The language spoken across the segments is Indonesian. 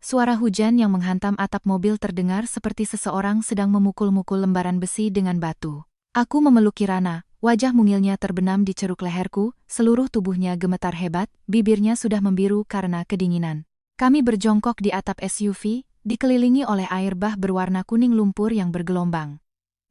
Suara hujan yang menghantam atap mobil terdengar seperti seseorang sedang memukul-mukul lembaran besi dengan batu. Aku memeluk Kirana, wajah mungilnya terbenam di ceruk leherku, seluruh tubuhnya gemetar hebat, bibirnya sudah membiru karena kedinginan. Kami berjongkok di atap SUV, dikelilingi oleh air bah berwarna kuning lumpur yang bergelombang.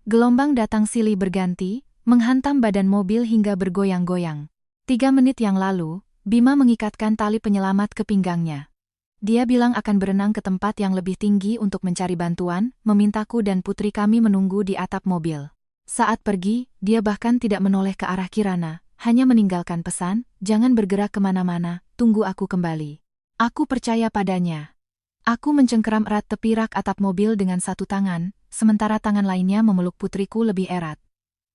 Gelombang datang silih berganti, menghantam badan mobil hingga bergoyang-goyang. 3 menit yang lalu, Bima mengikatkan tali penyelamat ke pinggangnya. Dia bilang akan berenang ke tempat yang lebih tinggi untuk mencari bantuan, memintaku dan putri kami menunggu di atap mobil. Saat pergi, dia bahkan tidak menoleh ke arah Kirana, hanya meninggalkan pesan, jangan bergerak kemana-mana, tunggu aku kembali. Aku percaya padanya. Aku mencengkeram erat tepi rak atap mobil dengan satu tangan, sementara tangan lainnya memeluk putriku lebih erat.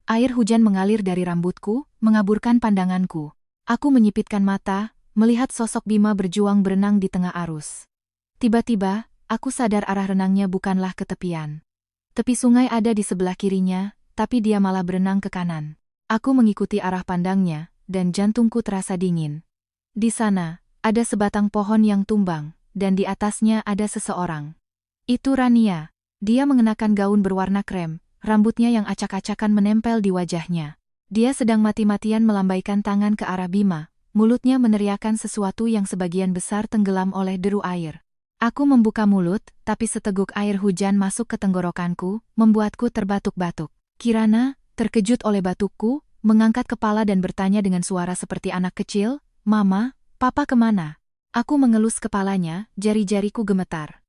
Air hujan mengalir dari rambutku, mengaburkan pandanganku. Aku menyipitkan mata, melihat sosok Bima berjuang berenang di tengah arus. Tiba-tiba, aku sadar arah renangnya bukanlah ke tepian. Tepi sungai ada di sebelah kirinya, tapi dia malah berenang ke kanan. Aku mengikuti arah pandangnya, dan jantungku terasa dingin. Di sana, ada sebatang pohon yang tumbang, dan di atasnya ada seseorang. Itu Rania. Dia mengenakan gaun berwarna krem, rambutnya yang acak-acakan menempel di wajahnya. Dia sedang mati-matian melambaikan tangan ke arah Bima. Mulutnya meneriakkan sesuatu yang sebagian besar tenggelam oleh deru air. Aku membuka mulut, tapi seteguk air hujan masuk ke tenggorokanku, membuatku terbatuk-batuk. Kirana, terkejut oleh batukku, mengangkat kepala dan bertanya dengan suara seperti anak kecil, "Mama, Papa kemana?" Aku mengelus kepalanya, jari-jariku gemetar.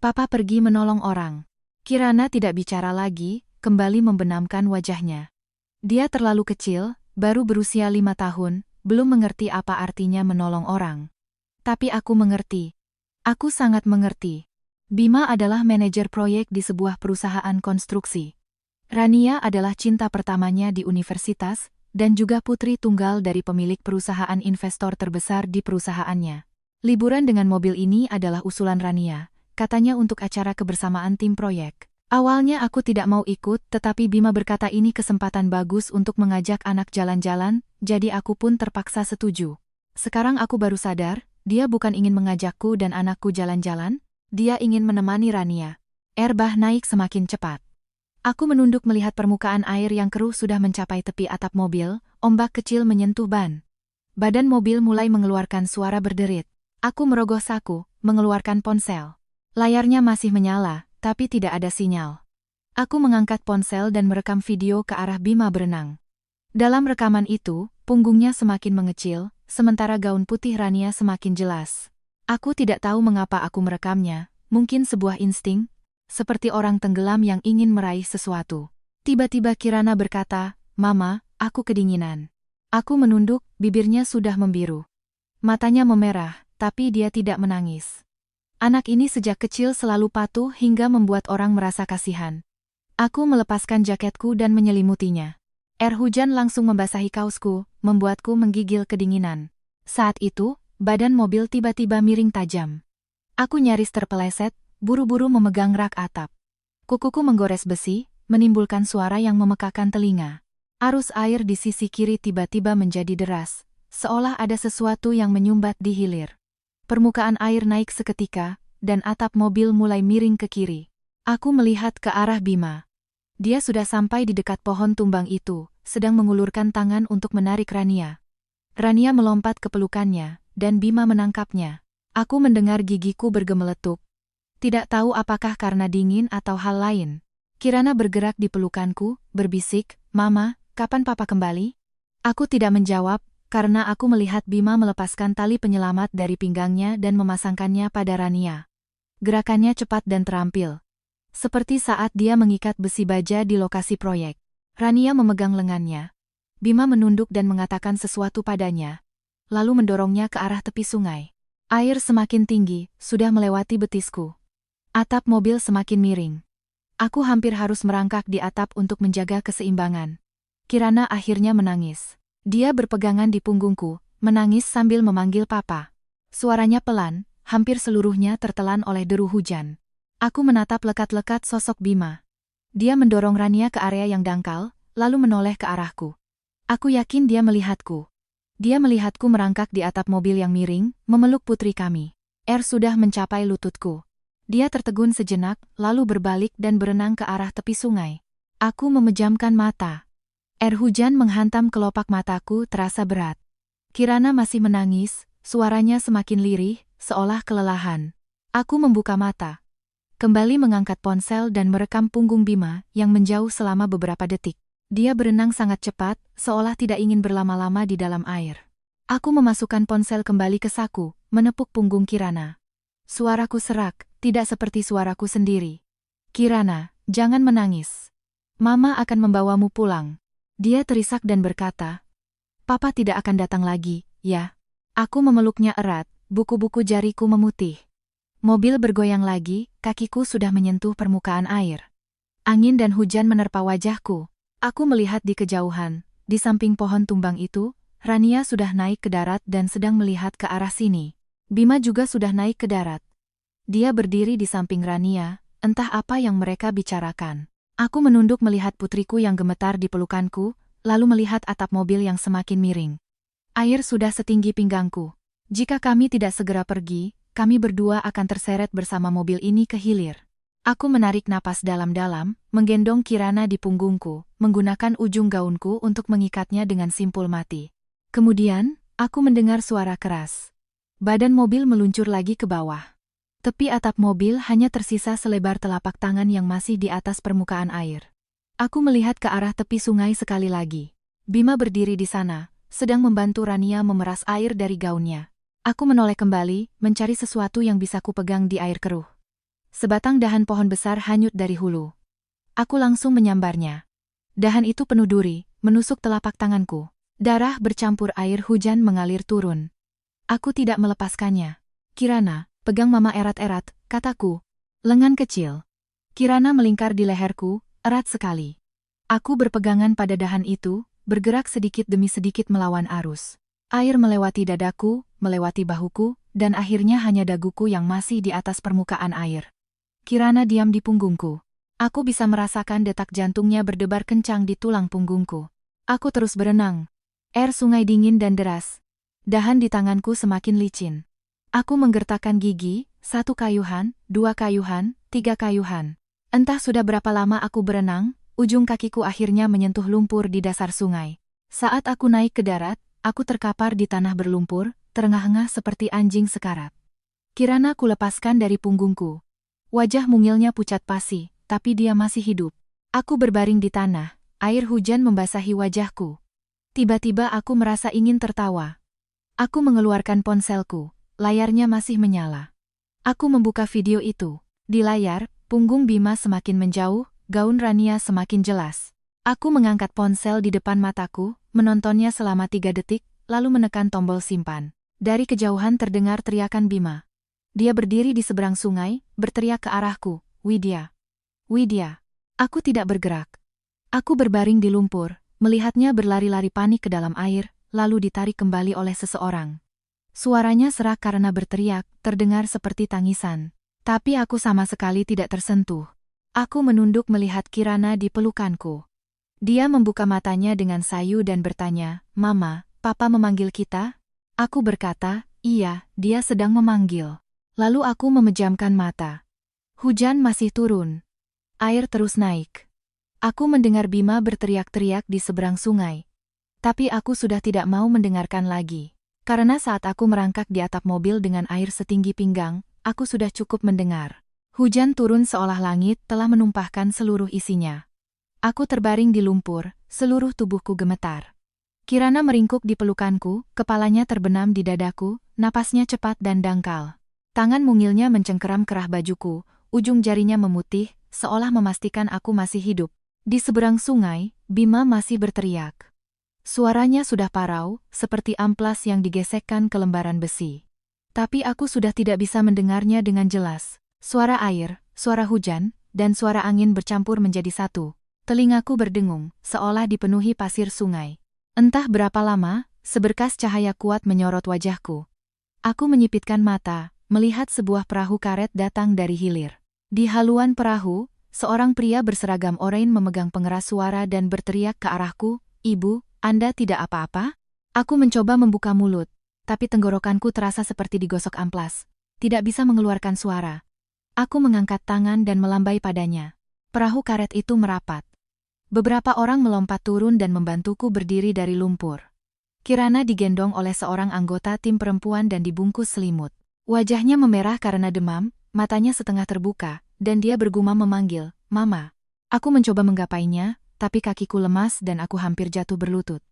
"Papa pergi menolong orang." Kirana tidak bicara lagi, kembali membenamkan wajahnya. Dia terlalu kecil, baru berusia 5 tahun, belum mengerti apa artinya menolong orang. Tapi aku mengerti. Aku sangat mengerti. Bima adalah manajer proyek di sebuah perusahaan konstruksi. Rania adalah cinta pertamanya di universitas, dan juga putri tunggal dari pemilik perusahaan investor terbesar di perusahaannya. Liburan dengan mobil ini adalah usulan Rania, katanya untuk acara kebersamaan tim proyek. Awalnya aku tidak mau ikut, tetapi Bima berkata ini kesempatan bagus untuk mengajak anak jalan-jalan, jadi aku pun terpaksa setuju. Sekarang aku baru sadar, dia bukan ingin mengajakku dan anakku jalan-jalan, dia ingin menemani Rania. Air bah naik semakin cepat. Aku menunduk melihat permukaan air yang keruh sudah mencapai tepi atap mobil, ombak kecil menyentuh ban. Badan mobil mulai mengeluarkan suara berderit. Aku merogoh saku, mengeluarkan ponsel. Layarnya masih menyala, tapi tidak ada sinyal. Aku mengangkat ponsel dan merekam video ke arah Bima berenang. Dalam rekaman itu, punggungnya semakin mengecil, sementara gaun putih Rania semakin jelas. Aku tidak tahu mengapa aku merekamnya, mungkin sebuah insting, seperti orang tenggelam yang ingin meraih sesuatu. Tiba-tiba Kirana berkata, "Mama, aku kedinginan." Aku menunduk, bibirnya sudah membiru. Matanya memerah, tapi dia tidak menangis. Anak ini sejak kecil selalu patuh hingga membuat orang merasa kasihan. Aku melepaskan jaketku dan menyelimutinya. Air hujan langsung membasahi kaosku, membuatku menggigil kedinginan. Saat itu, badan mobil tiba-tiba miring tajam. Aku nyaris terpeleset, buru-buru memegang rak atap. Kukuku menggores besi, menimbulkan suara yang memekakan telinga. Arus air di sisi kiri tiba-tiba menjadi deras, seolah ada sesuatu yang menyumbat di hilir. Permukaan air naik seketika, dan atap mobil mulai miring ke kiri. Aku melihat ke arah Bima. Dia sudah sampai di dekat pohon tumbang itu, sedang mengulurkan tangan untuk menarik Rania. Rania melompat ke pelukannya, dan Bima menangkapnya. Aku mendengar gigiku bergemeletup. Tidak tahu apakah karena dingin atau hal lain. Kirana bergerak di pelukanku, berbisik, "Mama, kapan Papa kembali?" Aku tidak menjawab, karena aku melihat Bima melepaskan tali penyelamat dari pinggangnya dan memasangkannya pada Rania. Gerakannya cepat dan terampil. Seperti saat dia mengikat besi baja di lokasi proyek. Rania memegang lengannya. Bima menunduk dan mengatakan sesuatu padanya. Lalu mendorongnya ke arah tepi sungai. Air semakin tinggi, sudah melewati betisku. Atap mobil semakin miring. Aku hampir harus merangkak di atap untuk menjaga keseimbangan. Kirana akhirnya menangis. Dia berpegangan di punggungku, menangis sambil memanggil Papa. Suaranya pelan, hampir seluruhnya tertelan oleh deru hujan. Aku menatap lekat-lekat sosok Bima. Dia mendorong Rania ke area yang dangkal, lalu menoleh ke arahku. Aku yakin dia melihatku. Dia melihatku merangkak di atap mobil yang miring, memeluk putri kami. Air sudah mencapai lututku. Dia tertegun sejenak, lalu berbalik dan berenang ke arah tepi sungai. Aku memejamkan mata. Air hujan menghantam kelopak mataku terasa berat. Kirana masih menangis, suaranya semakin lirih, seolah kelelahan. Aku membuka mata. Kembali mengangkat ponsel dan merekam punggung Bima yang menjauh selama beberapa detik. Dia berenang sangat cepat, seolah tidak ingin berlama-lama di dalam air. Aku memasukkan ponsel kembali ke saku, menepuk punggung Kirana. Suaraku serak, tidak seperti suaraku sendiri. Kirana, jangan menangis. Mama akan membawamu pulang. Dia terisak dan berkata, Papa tidak akan datang lagi, ya. Aku memeluknya erat, buku-buku jariku memutih. Mobil bergoyang lagi, kakiku sudah menyentuh permukaan air. Angin dan hujan menerpa wajahku. Aku melihat di kejauhan, di samping pohon tumbang itu, Rania sudah naik ke darat dan sedang melihat ke arah sini. Bima juga sudah naik ke darat. Dia berdiri di samping Rania, entah apa yang mereka bicarakan. Aku menunduk melihat putriku yang gemetar di pelukanku, lalu melihat atap mobil yang semakin miring. Air sudah setinggi pinggangku. Jika kami tidak segera pergi, kami berdua akan terseret bersama mobil ini ke hilir. Aku menarik napas dalam-dalam, menggendong Kirana di punggungku, menggunakan ujung gaunku untuk mengikatnya dengan simpul mati. Kemudian, aku mendengar suara keras. Badan mobil meluncur lagi ke bawah. Tepi atap mobil hanya tersisa selebar telapak tangan yang masih di atas permukaan air. Aku melihat ke arah tepi sungai sekali lagi. Bima berdiri di sana, sedang membantu Rania memeras air dari gaunnya. Aku menoleh kembali, mencari sesuatu yang bisa kupegang di air keruh. Sebatang dahan pohon besar hanyut dari hulu. Aku langsung menyambarnya. Dahan itu penuh duri, menusuk telapak tanganku. Darah bercampur air hujan mengalir turun. Aku tidak melepaskannya. Kirana, pegang mama erat-erat, kataku. Lengan kecil. Kirana melingkar di leherku, erat sekali. Aku berpegangan pada dahan itu, bergerak sedikit demi sedikit melawan arus. Air melewati dadaku, melewati bahuku, dan akhirnya hanya daguku yang masih di atas permukaan air. Kirana diam di punggungku. Aku bisa merasakan detak jantungnya berdebar kencang di tulang punggungku. Aku terus berenang. Air sungai dingin dan deras. Dahan di tanganku semakin licin. Aku menggertakkan gigi, 1 kayuhan, 2 kayuhan, 3 kayuhan. Entah sudah berapa lama aku berenang, ujung kakiku akhirnya menyentuh lumpur di dasar sungai. Saat aku naik ke darat, aku terkapar di tanah berlumpur, terengah-engah seperti anjing sekarat. Kirana kulepaskan dari punggungku. Wajah mungilnya pucat pasi, tapi dia masih hidup. Aku berbaring di tanah, air hujan membasahi wajahku. Tiba-tiba aku merasa ingin tertawa. Aku mengeluarkan ponselku, layarnya masih menyala. Aku membuka video itu. Di layar, punggung Bima semakin menjauh, gaun Rania semakin jelas. Aku mengangkat ponsel di depan mataku, menontonnya selama 3 detik, lalu menekan tombol simpan. Dari kejauhan terdengar teriakan Bima. Dia berdiri di seberang sungai, berteriak ke arahku, Widya. Widya. Aku tidak bergerak. Aku berbaring di lumpur, melihatnya berlari-lari panik ke dalam air, lalu ditarik kembali oleh seseorang. Suaranya serak karena berteriak, terdengar seperti tangisan. Tapi aku sama sekali tidak tersentuh. Aku menunduk melihat Kirana di pelukanku. Dia membuka matanya dengan sayu dan bertanya, Mama, Papa memanggil kita? Aku berkata, iya, dia sedang memanggil. Lalu aku memejamkan mata. Hujan masih turun. Air terus naik. Aku mendengar Bima berteriak-teriak di seberang sungai. Tapi aku sudah tidak mau mendengarkan lagi. Karena saat aku merangkak di atap mobil dengan air setinggi pinggang, aku sudah cukup mendengar. Hujan turun seolah langit telah menumpahkan seluruh isinya. Aku terbaring di lumpur, seluruh tubuhku gemetar. Kirana meringkuk di pelukanku, kepalanya terbenam di dadaku, napasnya cepat dan dangkal. Tangan mungilnya mencengkeram kerah bajuku, ujung jarinya memutih, seolah memastikan aku masih hidup. Di seberang sungai, Bima masih berteriak. Suaranya sudah parau, seperti amplas yang digesekkan ke lembaran besi. Tapi aku sudah tidak bisa mendengarnya dengan jelas. Suara air, suara hujan, dan suara angin bercampur menjadi satu. Telingaku berdengung, seolah dipenuhi pasir sungai. Entah berapa lama, seberkas cahaya kuat menyorot wajahku. Aku menyipitkan mata, melihat sebuah perahu karet datang dari hilir. Di haluan perahu, seorang pria berseragam oranye memegang pengeras suara dan berteriak ke arahku, Ibu, Anda tidak apa-apa? Aku mencoba membuka mulut, tapi tenggorokanku terasa seperti digosok amplas. Tidak bisa mengeluarkan suara. Aku mengangkat tangan dan melambai padanya. Perahu karet itu merapat. Beberapa orang melompat turun dan membantuku berdiri dari lumpur. Kirana digendong oleh seorang anggota tim perempuan dan dibungkus selimut. Wajahnya memerah karena demam, matanya setengah terbuka, dan dia bergumam memanggil, "Mama." Aku mencoba menggapainya, tapi kakiku lemas dan aku hampir jatuh berlutut.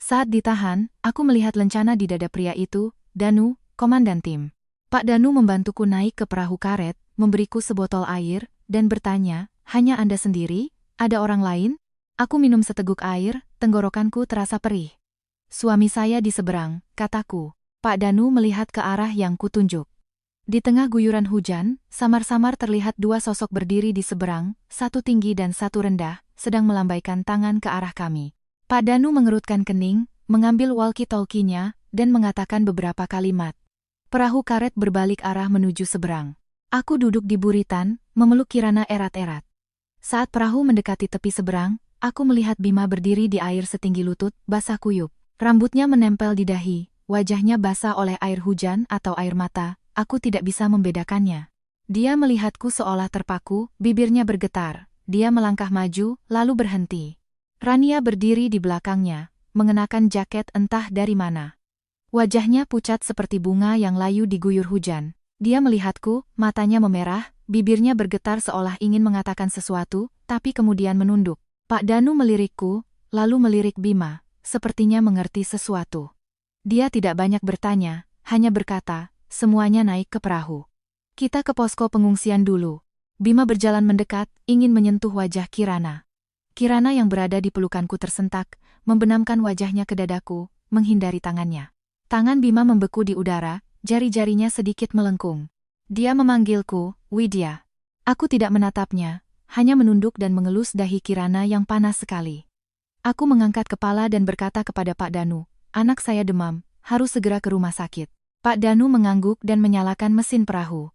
Saat ditahan, aku melihat lencana di dada pria itu, Danu, komandan tim. Pak Danu membantuku naik ke perahu karet, memberiku sebotol air, dan bertanya, "Hanya Anda sendiri? Ada orang lain?" Aku minum seteguk air, tenggorokanku terasa perih. "Suami saya di seberang," kataku. Pak Danu melihat ke arah yang kutunjuk. Di tengah guyuran hujan, samar-samar terlihat dua sosok berdiri di seberang, satu tinggi dan satu rendah, sedang melambaikan tangan ke arah kami. Pak Danu mengerutkan kening, mengambil walkie-talkie-nya, dan mengatakan beberapa kalimat. Perahu karet berbalik arah menuju seberang. Aku duduk di buritan, memeluk Kirana erat-erat. Saat perahu mendekati tepi seberang, aku melihat Bima berdiri di air setinggi lutut, basah kuyup. Rambutnya menempel di dahi, wajahnya basah oleh air hujan atau air mata, aku tidak bisa membedakannya. Dia melihatku seolah terpaku, bibirnya bergetar. Dia melangkah maju, lalu berhenti. Rania berdiri di belakangnya, mengenakan jaket entah dari mana. Wajahnya pucat seperti bunga yang layu diguyur hujan. Dia melihatku, matanya memerah, bibirnya bergetar seolah ingin mengatakan sesuatu, tapi kemudian menunduk. Pak Danu melirikku, lalu melirik Bima. Sepertinya mengerti sesuatu. Dia tidak banyak bertanya, hanya berkata, "Semuanya naik ke perahu. Kita ke posko pengungsian dulu." Bima berjalan mendekat, ingin menyentuh wajah Kirana. Kirana yang berada di pelukanku tersentak, membenamkan wajahnya ke dadaku, menghindari tangannya. Tangan Bima membeku di udara, jari-jarinya sedikit melengkung. Dia memanggilku, "Widya." Aku tidak menatapnya, hanya menunduk dan mengelus dahi Kirana yang panas sekali. Aku mengangkat kepala dan berkata kepada Pak Danu, "Anak saya demam, harus segera ke rumah sakit." Pak Danu mengangguk dan menyalakan mesin perahu.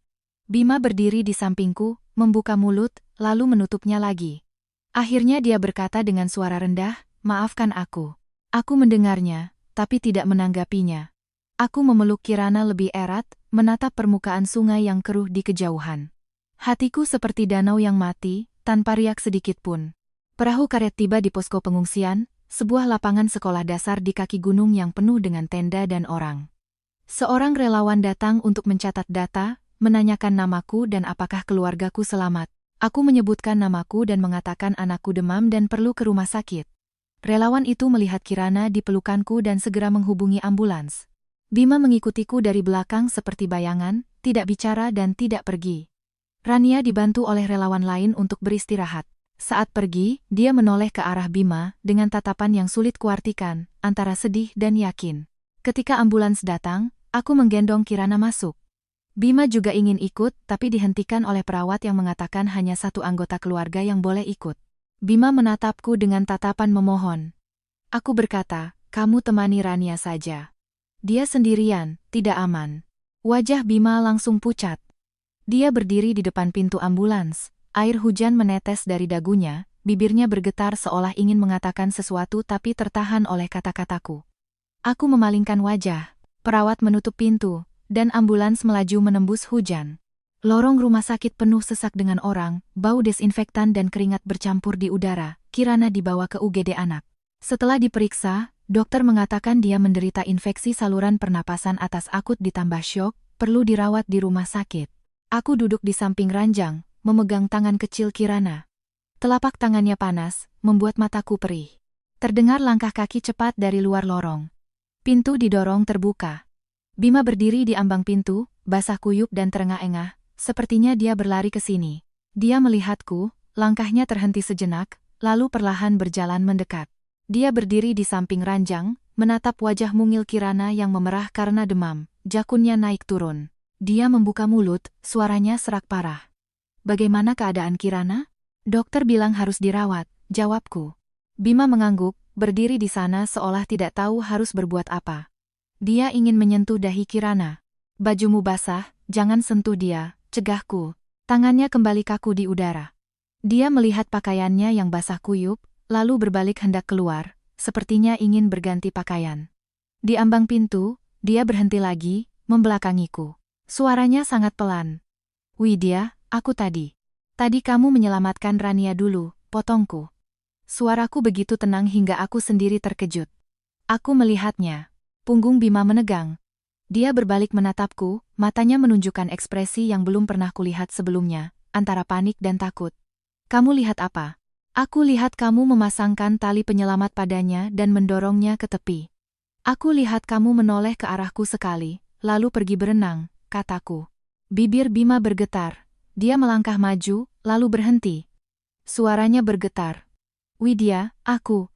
Bima berdiri di sampingku, membuka mulut, lalu menutupnya lagi. Akhirnya dia berkata dengan suara rendah, "Maafkan aku." Aku mendengarnya, tapi tidak menanggapinya. Aku memeluk Kirana lebih erat, menatap permukaan sungai yang keruh di kejauhan. Hatiku seperti danau yang mati, tanpa riak sedikit pun. Perahu karet tiba di posko pengungsian, sebuah lapangan sekolah dasar di kaki gunung yang penuh dengan tenda dan orang. Seorang relawan datang untuk mencatat data, menanyakan namaku dan apakah keluargaku selamat. Aku menyebutkan namaku dan mengatakan anakku demam dan perlu ke rumah sakit. Relawan itu melihat Kirana di pelukanku dan segera menghubungi ambulans. Bima mengikutiku dari belakang seperti bayangan, tidak bicara dan tidak pergi. Rania dibantu oleh relawan lain untuk beristirahat. Saat pergi, dia menoleh ke arah Bima dengan tatapan yang sulit kuartikan, antara sedih dan yakin. Ketika ambulans datang, aku menggendong Kirana masuk. Bima juga ingin ikut, tapi dihentikan oleh perawat yang mengatakan hanya satu anggota keluarga yang boleh ikut. Bima menatapku dengan tatapan memohon. Aku berkata, "Kamu temani Rania saja. Dia sendirian, tidak aman." Wajah Bima langsung pucat. Dia berdiri di depan pintu ambulans. Air hujan menetes dari dagunya, bibirnya bergetar seolah ingin mengatakan sesuatu tapi tertahan oleh kata-kataku. Aku memalingkan wajah. Perawat menutup pintu, dan ambulans melaju menembus hujan. Lorong rumah sakit penuh sesak dengan orang, bau desinfektan dan keringat bercampur di udara. Kirana dibawa ke UGD anak. Setelah diperiksa, dokter mengatakan dia menderita infeksi saluran pernapasan atas akut ditambah syok, perlu dirawat di rumah sakit. Aku duduk di samping ranjang, memegang tangan kecil Kirana. Telapak tangannya panas, membuat mataku perih. Terdengar langkah kaki cepat dari luar lorong. Pintu didorong terbuka. Bima berdiri di ambang pintu, basah kuyup dan terengah-engah, sepertinya dia berlari ke sini. Dia melihatku, langkahnya terhenti sejenak, lalu perlahan berjalan mendekat. Dia berdiri di samping ranjang, menatap wajah mungil Kirana yang memerah karena demam, jakunnya naik turun. Dia membuka mulut, suaranya serak parah. "Bagaimana keadaan Kirana?" "Dokter bilang harus dirawat," jawabku. Bima mengangguk, berdiri di sana seolah tidak tahu harus berbuat apa. Dia ingin menyentuh dahi Kirana. "Bajumu basah, jangan sentuh dia," cegahku. Tangannya kembali kaku di udara. Dia melihat pakaiannya yang basah kuyup, lalu berbalik hendak keluar, sepertinya ingin berganti pakaian. Di ambang pintu, dia berhenti lagi, membelakangiku. Suaranya sangat pelan. Widya, aku tadi. Tadi kamu menyelamatkan Rania dulu, potongku. Suaraku begitu tenang hingga aku sendiri terkejut. Aku melihatnya. Punggung Bima menegang. Dia berbalik menatapku, matanya menunjukkan ekspresi yang belum pernah kulihat sebelumnya, antara panik dan takut. Kamu lihat apa? Aku lihat kamu memasangkan tali penyelamat padanya dan mendorongnya ke tepi. Aku lihat kamu menoleh ke arahku sekali, lalu pergi berenang, kataku. Bibir Bima bergetar. Dia melangkah maju, lalu berhenti. Suaranya bergetar. Widya, aku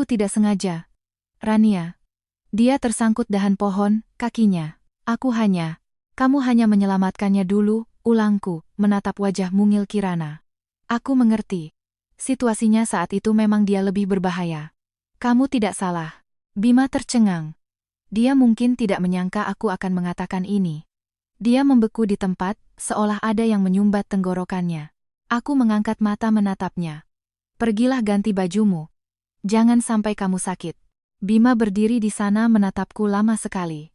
tidak sengaja. Rania. Dia tersangkut dahan pohon, kakinya. Kamu hanya menyelamatkannya dulu, ulangku, menatap wajah mungil Kirana. Aku mengerti. Situasinya saat itu memang dia lebih berbahaya. Kamu tidak salah. Bima tercengang. Dia mungkin tidak menyangka aku akan mengatakan ini. Dia membeku di tempat, seolah ada yang menyumbat tenggorokannya. Aku mengangkat mata menatapnya. Pergilah ganti bajumu. Jangan sampai kamu sakit. Bima berdiri di sana menatapku lama sekali.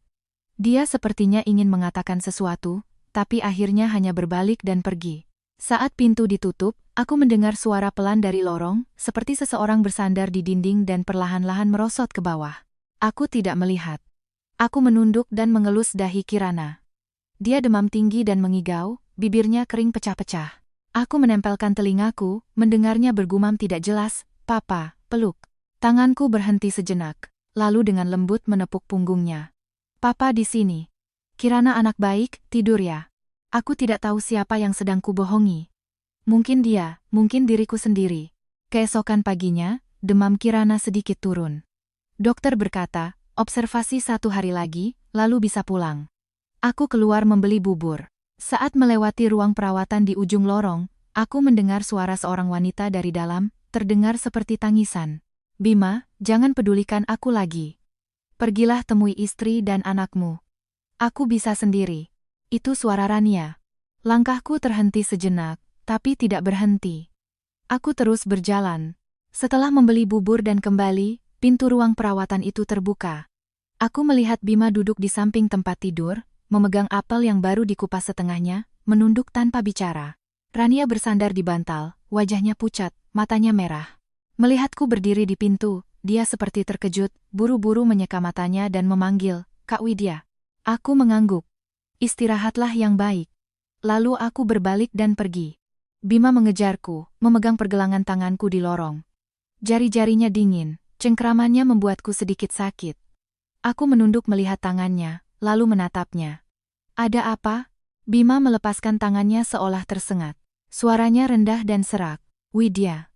Dia sepertinya ingin mengatakan sesuatu, tapi akhirnya hanya berbalik dan pergi. Saat pintu ditutup, aku mendengar suara pelan dari lorong, seperti seseorang bersandar di dinding dan perlahan-lahan merosot ke bawah. Aku tidak melihat. Aku menunduk dan mengelus dahi Kirana. Dia demam tinggi dan mengigau, bibirnya kering pecah-pecah. Aku menempelkan telingaku, mendengarnya bergumam tidak jelas, "Papa, peluk." Tanganku berhenti sejenak, lalu dengan lembut menepuk punggungnya. "Papa di sini." Kirana anak baik, tidur ya. Aku tidak tahu siapa yang sedang kubohongi. Mungkin dia, mungkin diriku sendiri. Keesokan paginya, demam Kirana sedikit turun. Dokter berkata, observasi 1 hari lagi, lalu bisa pulang. Aku keluar membeli bubur. Saat melewati ruang perawatan di ujung lorong, aku mendengar suara seorang wanita dari dalam, terdengar seperti tangisan. "Bima, jangan pedulikan aku lagi. Pergilah temui istri dan anakmu. Aku bisa sendiri." Itu suara Rania. Langkahku terhenti sejenak, tapi tidak berhenti. Aku terus berjalan. Setelah membeli bubur dan kembali, pintu ruang perawatan itu terbuka. Aku melihat Bima duduk di samping tempat tidur, memegang apel yang baru dikupas setengahnya, menunduk tanpa bicara. Rania bersandar di bantal, wajahnya pucat, matanya merah. Melihatku berdiri di pintu, dia seperti terkejut, buru-buru menyeka matanya dan memanggil, "Kak Widya." Aku mengangguk. "Istirahatlah yang baik." Lalu aku berbalik dan pergi. Bima mengejarku, memegang pergelangan tanganku di lorong. Jari-jarinya dingin, cengkramannya membuatku sedikit sakit. Aku menunduk melihat tangannya, lalu menatapnya. "Ada apa?" Bima melepaskan tangannya seolah tersengat. Suaranya rendah dan serak. "Widya.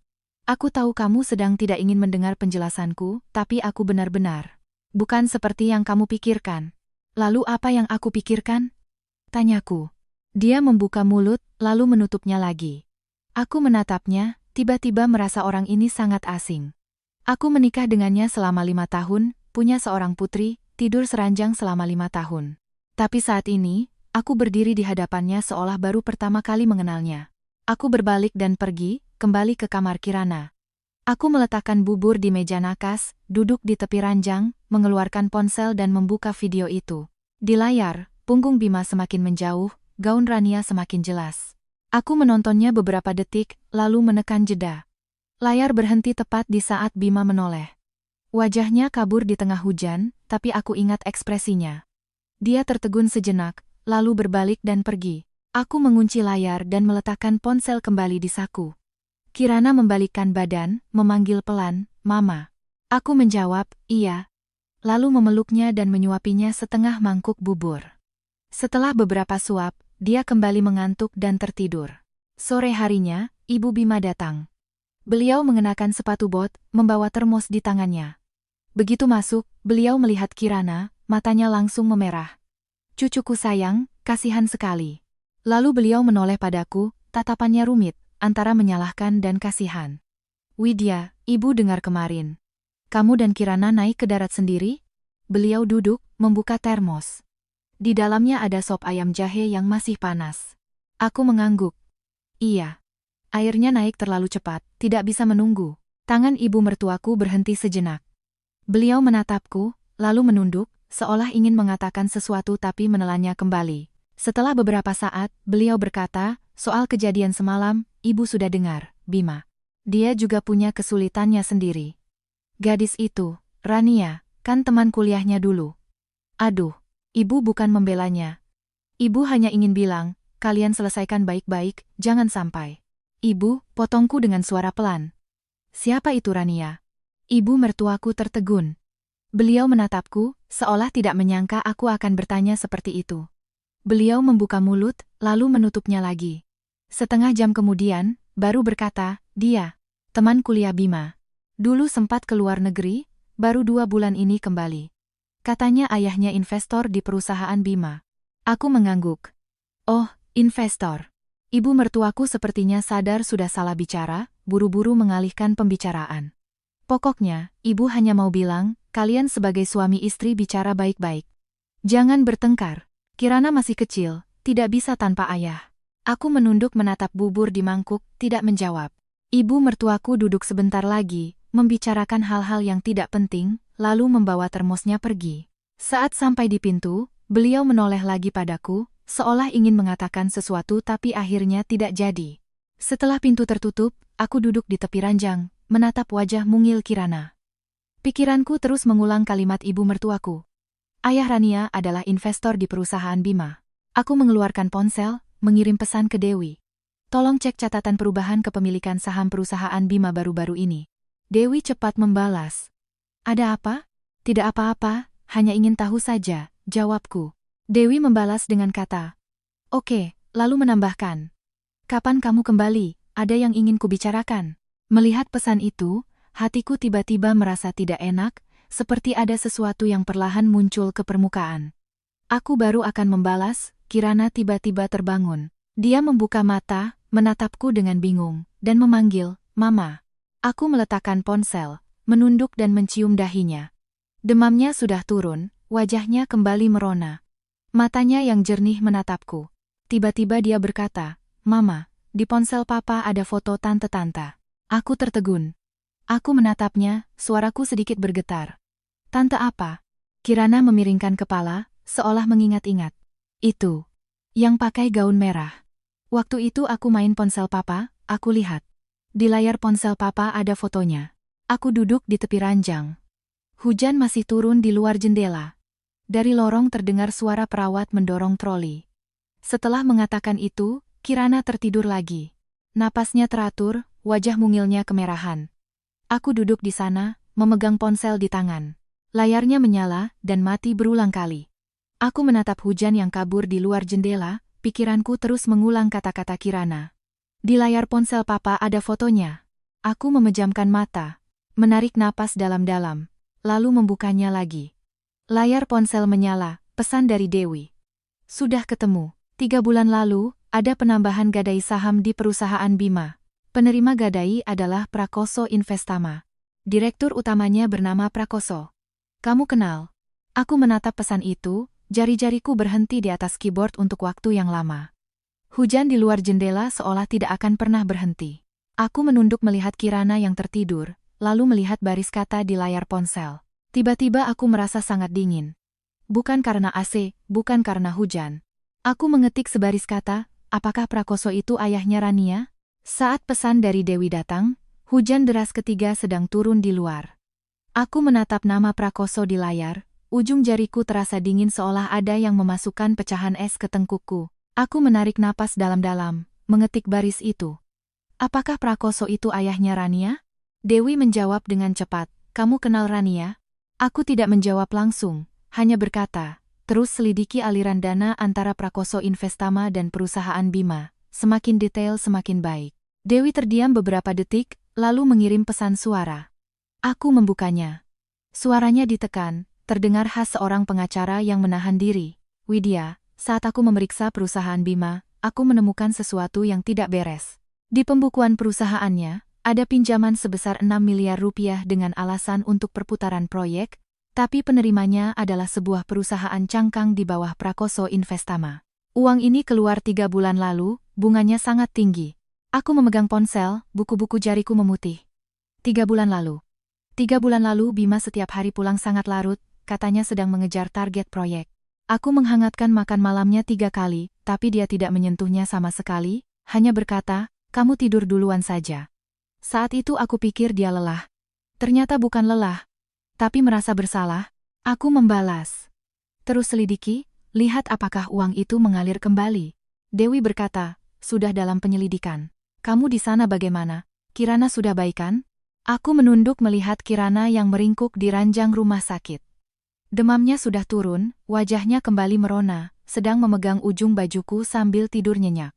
Aku tahu kamu sedang tidak ingin mendengar penjelasanku, tapi aku benar-benar bukan seperti yang kamu pikirkan." "Lalu apa yang aku pikirkan?" tanyaku. Dia membuka mulut, lalu menutupnya lagi. Aku menatapnya, tiba-tiba merasa orang ini sangat asing. Aku menikah dengannya selama 5 tahun, punya seorang putri, tidur seranjang selama 5 tahun. Tapi saat ini, aku berdiri di hadapannya seolah baru pertama kali mengenalnya. Aku berbalik dan pergi, kembali ke kamar Kirana. Aku meletakkan bubur di meja nakas, duduk di tepi ranjang, mengeluarkan ponsel dan membuka video itu. Di layar, punggung Bima semakin menjauh, gaun Rania semakin jelas. Aku menontonnya beberapa detik, lalu menekan jeda. Layar berhenti tepat di saat Bima menoleh. Wajahnya kabur di tengah hujan, tapi aku ingat ekspresinya. Dia tertegun sejenak, lalu berbalik dan pergi. Aku mengunci layar dan meletakkan ponsel kembali di saku. Kirana membalikkan badan, memanggil pelan, "Mama." Aku menjawab, "Iya." Lalu memeluknya dan menyuapinya setengah mangkuk bubur. Setelah beberapa suap, dia kembali mengantuk dan tertidur. Sore harinya, Ibu Bima datang. Beliau mengenakan sepatu bot, membawa termos di tangannya. Begitu masuk, beliau melihat Kirana, matanya langsung memerah. "Cucuku sayang, kasihan sekali." Lalu beliau menoleh padaku, tatapannya rumit, antara menyalahkan dan kasihan. "Widya, Ibu dengar kemarin. Kamu dan Kirana naik ke darat sendiri?" Beliau duduk, membuka termos. Di dalamnya ada sop ayam jahe yang masih panas. Aku mengangguk. "Iya. Airnya naik terlalu cepat, tidak bisa menunggu." Tangan ibu mertuaku berhenti sejenak. Beliau menatapku, lalu menunduk, seolah ingin mengatakan sesuatu tapi menelannya kembali. Setelah beberapa saat, beliau berkata, soal kejadian semalam, ibu sudah dengar, Bima. Dia juga punya kesulitannya sendiri. Gadis itu, Rania, kan teman kuliahnya dulu. Aduh, ibu bukan membelanya. Ibu hanya ingin bilang, kalian selesaikan baik-baik, jangan sampai. Ibu, potongku dengan suara pelan. Siapa itu Rania? Ibu mertuaku tertegun. Beliau menatapku, seolah tidak menyangka aku akan bertanya seperti itu. Beliau membuka mulut, lalu menutupnya lagi. Setengah jam kemudian, baru berkata, dia, teman kuliah Bima. Dulu sempat ke luar negeri, baru 2 bulan ini kembali. Katanya ayahnya investor di perusahaan Bima. Aku mengangguk. Oh, investor. Ibu mertuaku sepertinya sadar sudah salah bicara, buru-buru mengalihkan pembicaraan. Pokoknya, ibu hanya mau bilang, kalian sebagai suami istri bicara baik-baik. Jangan bertengkar. Kirana masih kecil, tidak bisa tanpa ayah. Aku menunduk menatap bubur di mangkuk, tidak menjawab. Ibu mertuaku duduk sebentar lagi, membicarakan hal-hal yang tidak penting, lalu membawa termosnya pergi. Saat sampai di pintu, beliau menoleh lagi padaku, seolah ingin mengatakan sesuatu tapi akhirnya tidak jadi. Setelah pintu tertutup, aku duduk di tepi ranjang, menatap wajah mungil Kirana. Pikiranku terus mengulang kalimat ibu mertuaku. Ayah Rania adalah investor di perusahaan Bima. Aku mengeluarkan ponsel, mengirim pesan ke Dewi. Tolong cek catatan perubahan kepemilikan saham perusahaan Bima baru-baru ini. Dewi cepat membalas. Ada apa? Tidak apa-apa, hanya ingin tahu saja, jawabku. Dewi membalas dengan kata, oke, lalu menambahkan. Kapan kamu kembali? Ada yang ingin kubicarakan. Melihat pesan itu, hatiku tiba-tiba merasa tidak enak, seperti ada sesuatu yang perlahan muncul ke permukaan. Aku baru akan membalas, Kirana tiba-tiba terbangun. Dia membuka mata, menatapku dengan bingung, dan memanggil, Mama. Aku meletakkan ponsel, menunduk dan mencium dahinya. Demamnya sudah turun, wajahnya kembali merona. Matanya yang jernih menatapku. Tiba-tiba dia berkata, Mama, di ponsel Papa ada foto tante-tante. Aku tertegun. Aku menatapnya, suaraku sedikit bergetar. Tante apa? Kirana memiringkan kepala, seolah mengingat-ingat. Itu. Yang pakai gaun merah. Waktu itu aku main ponsel Papa, aku lihat. Di layar ponsel Papa ada fotonya. Aku duduk di tepi ranjang. Hujan masih turun di luar jendela. Dari lorong terdengar suara perawat mendorong troli. Setelah mengatakan itu, Kirana tertidur lagi. Napasnya teratur, wajah mungilnya kemerahan. Aku duduk di sana, memegang ponsel di tangan. Layarnya menyala dan mati berulang kali. Aku menatap hujan yang kabur di luar jendela, pikiranku terus mengulang kata-kata Kirana. Di layar ponsel Papa ada fotonya. Aku memejamkan mata, menarik napas dalam-dalam, lalu membukanya lagi. Layar ponsel menyala, pesan dari Dewi. Sudah ketemu. 3 bulan lalu, ada penambahan gadai saham di perusahaan Bima. Penerima gadai adalah Prakoso Investama. Direktur utamanya bernama Prakoso. Kamu kenal? Aku menatap pesan itu, jari-jariku berhenti di atas keyboard untuk waktu yang lama. Hujan di luar jendela seolah tidak akan pernah berhenti. Aku menunduk melihat Kirana yang tertidur, lalu melihat baris kata di layar ponsel. Tiba-tiba aku merasa sangat dingin. Bukan karena AC, bukan karena hujan. Aku mengetik sebaris kata, apakah Prakoso itu ayahnya Rania? Saat pesan dari Dewi datang, hujan deras ketiga sedang turun di luar. Aku menatap nama Prakoso di layar, ujung jariku terasa dingin seolah ada yang memasukkan pecahan es ke tengkukku. Aku menarik napas dalam-dalam, mengetik baris itu. Apakah Prakoso itu ayahnya Rania? Dewi menjawab dengan cepat, kamu kenal Rania? Aku tidak menjawab langsung, hanya berkata, terus selidiki aliran dana antara Prakoso Investama dan perusahaan Bima, semakin detail semakin baik. Dewi terdiam beberapa detik, lalu mengirim pesan suara. Aku membukanya. Suaranya ditekan, terdengar khas seorang pengacara yang menahan diri. Widya, saat aku memeriksa perusahaan Bima, aku menemukan sesuatu yang tidak beres. Di pembukuan perusahaannya, ada pinjaman sebesar 6 miliar rupiah dengan alasan untuk perputaran proyek, tapi penerimanya adalah sebuah perusahaan cangkang di bawah Prakoso Investama. Uang ini keluar 3 bulan lalu, bunganya sangat tinggi. Aku memegang ponsel, buku-buku jariku memutih. 3 bulan lalu. 3 bulan lalu Bima setiap hari pulang sangat larut, katanya sedang mengejar target proyek. Aku menghangatkan makan malamnya 3 kali, tapi dia tidak menyentuhnya sama sekali, hanya berkata, kamu tidur duluan saja. Saat itu aku pikir dia lelah. Ternyata bukan lelah, tapi merasa bersalah. Aku membalas. Terus selidiki, lihat apakah uang itu mengalir kembali. Dewi berkata, sudah dalam penyelidikan. Kamu di sana bagaimana? Kirana sudah baik kan? Aku menunduk melihat Kirana yang meringkuk di ranjang rumah sakit. Demamnya sudah turun, wajahnya kembali merona, sedang memegang ujung bajuku sambil tidur nyenyak.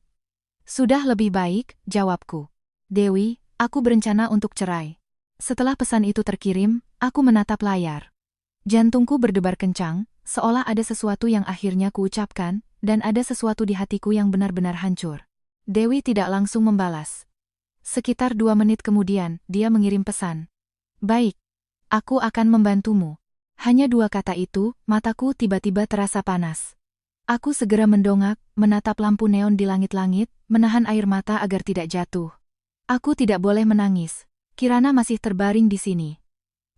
Sudah lebih baik, jawabku. Dewi, aku berencana untuk cerai. Setelah pesan itu terkirim, aku menatap layar. Jantungku berdebar kencang, seolah ada sesuatu yang akhirnya kuucapkan, dan ada sesuatu di hatiku yang benar-benar hancur. Dewi tidak langsung membalas. Sekitar 2 menit kemudian, dia mengirim pesan. Baik, aku akan membantumu. Hanya 2 kata itu, mataku tiba-tiba terasa panas. Aku segera mendongak, menatap lampu neon di langit-langit, menahan air mata agar tidak jatuh. Aku tidak boleh menangis. Kirana masih terbaring di sini.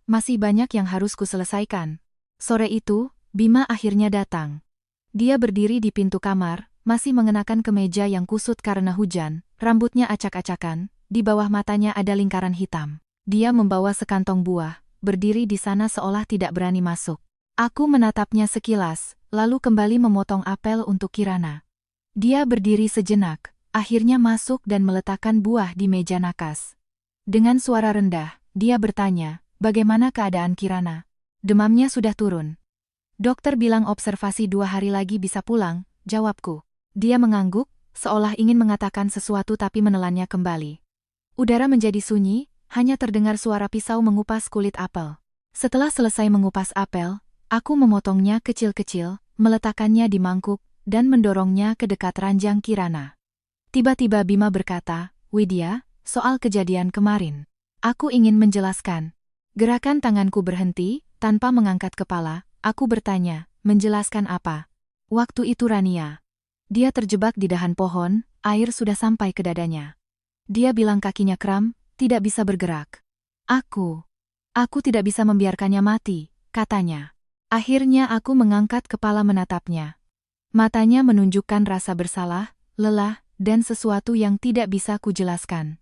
Masih banyak yang harus kuselesaikan. Sore itu, Bima akhirnya datang. Dia berdiri di pintu kamar, masih mengenakan kemeja yang kusut karena hujan, rambutnya acak-acakan, di bawah matanya ada lingkaran hitam. Dia membawa sekantong buah, berdiri di sana seolah tidak berani masuk. Aku menatapnya sekilas, lalu kembali memotong apel untuk Kirana. Dia berdiri sejenak, akhirnya masuk dan meletakkan buah di meja nakas. Dengan suara rendah, dia bertanya, bagaimana keadaan Kirana? Demamnya sudah turun. Dokter bilang observasi 2 hari lagi bisa pulang, jawabku. Dia mengangguk, seolah ingin mengatakan sesuatu tapi menelannya kembali. Udara menjadi sunyi, hanya terdengar suara pisau mengupas kulit apel. Setelah selesai mengupas apel, aku memotongnya kecil-kecil, meletakkannya di mangkuk, dan mendorongnya ke dekat ranjang Kirana. Tiba-tiba Bima berkata, Widya, soal kejadian kemarin. Aku ingin menjelaskan. Gerakan tanganku berhenti, tanpa mengangkat kepala, aku bertanya, menjelaskan apa? Waktu itu Rania. Dia terjebak di dahan pohon, air sudah sampai ke dadanya. Dia bilang kakinya kram, tidak bisa bergerak. Aku tidak bisa membiarkannya mati, katanya. Akhirnya aku mengangkat kepala menatapnya. Matanya menunjukkan rasa bersalah, lelah, dan sesuatu yang tidak bisa kujelaskan.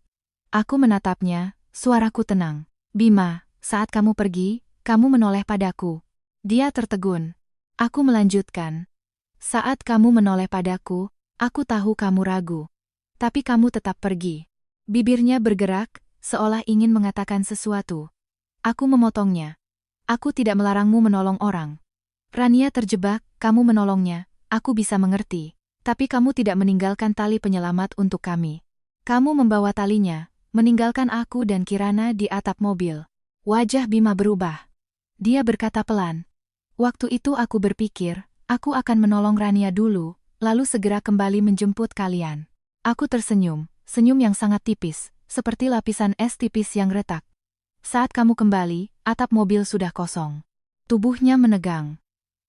Aku menatapnya, suaraku tenang. Bima, saat kamu pergi, kamu menoleh padaku. Dia tertegun. Aku melanjutkan. Saat kamu menoleh padaku, aku tahu kamu ragu. Tapi kamu tetap pergi. Bibirnya bergerak, seolah ingin mengatakan sesuatu. Aku memotongnya. Aku tidak melarangmu menolong orang. Rania terjebak, kamu menolongnya, aku bisa mengerti. Tapi kamu tidak meninggalkan tali penyelamat untuk kami. Kamu membawa talinya, meninggalkan aku dan Kirana di atap mobil. Wajah Bima berubah. Dia berkata pelan. Waktu itu aku berpikir, aku akan menolong Rania dulu, lalu segera kembali menjemput kalian. Aku tersenyum, senyum yang sangat tipis, seperti lapisan es tipis yang retak. Saat kamu kembali, atap mobil sudah kosong. Tubuhnya menegang.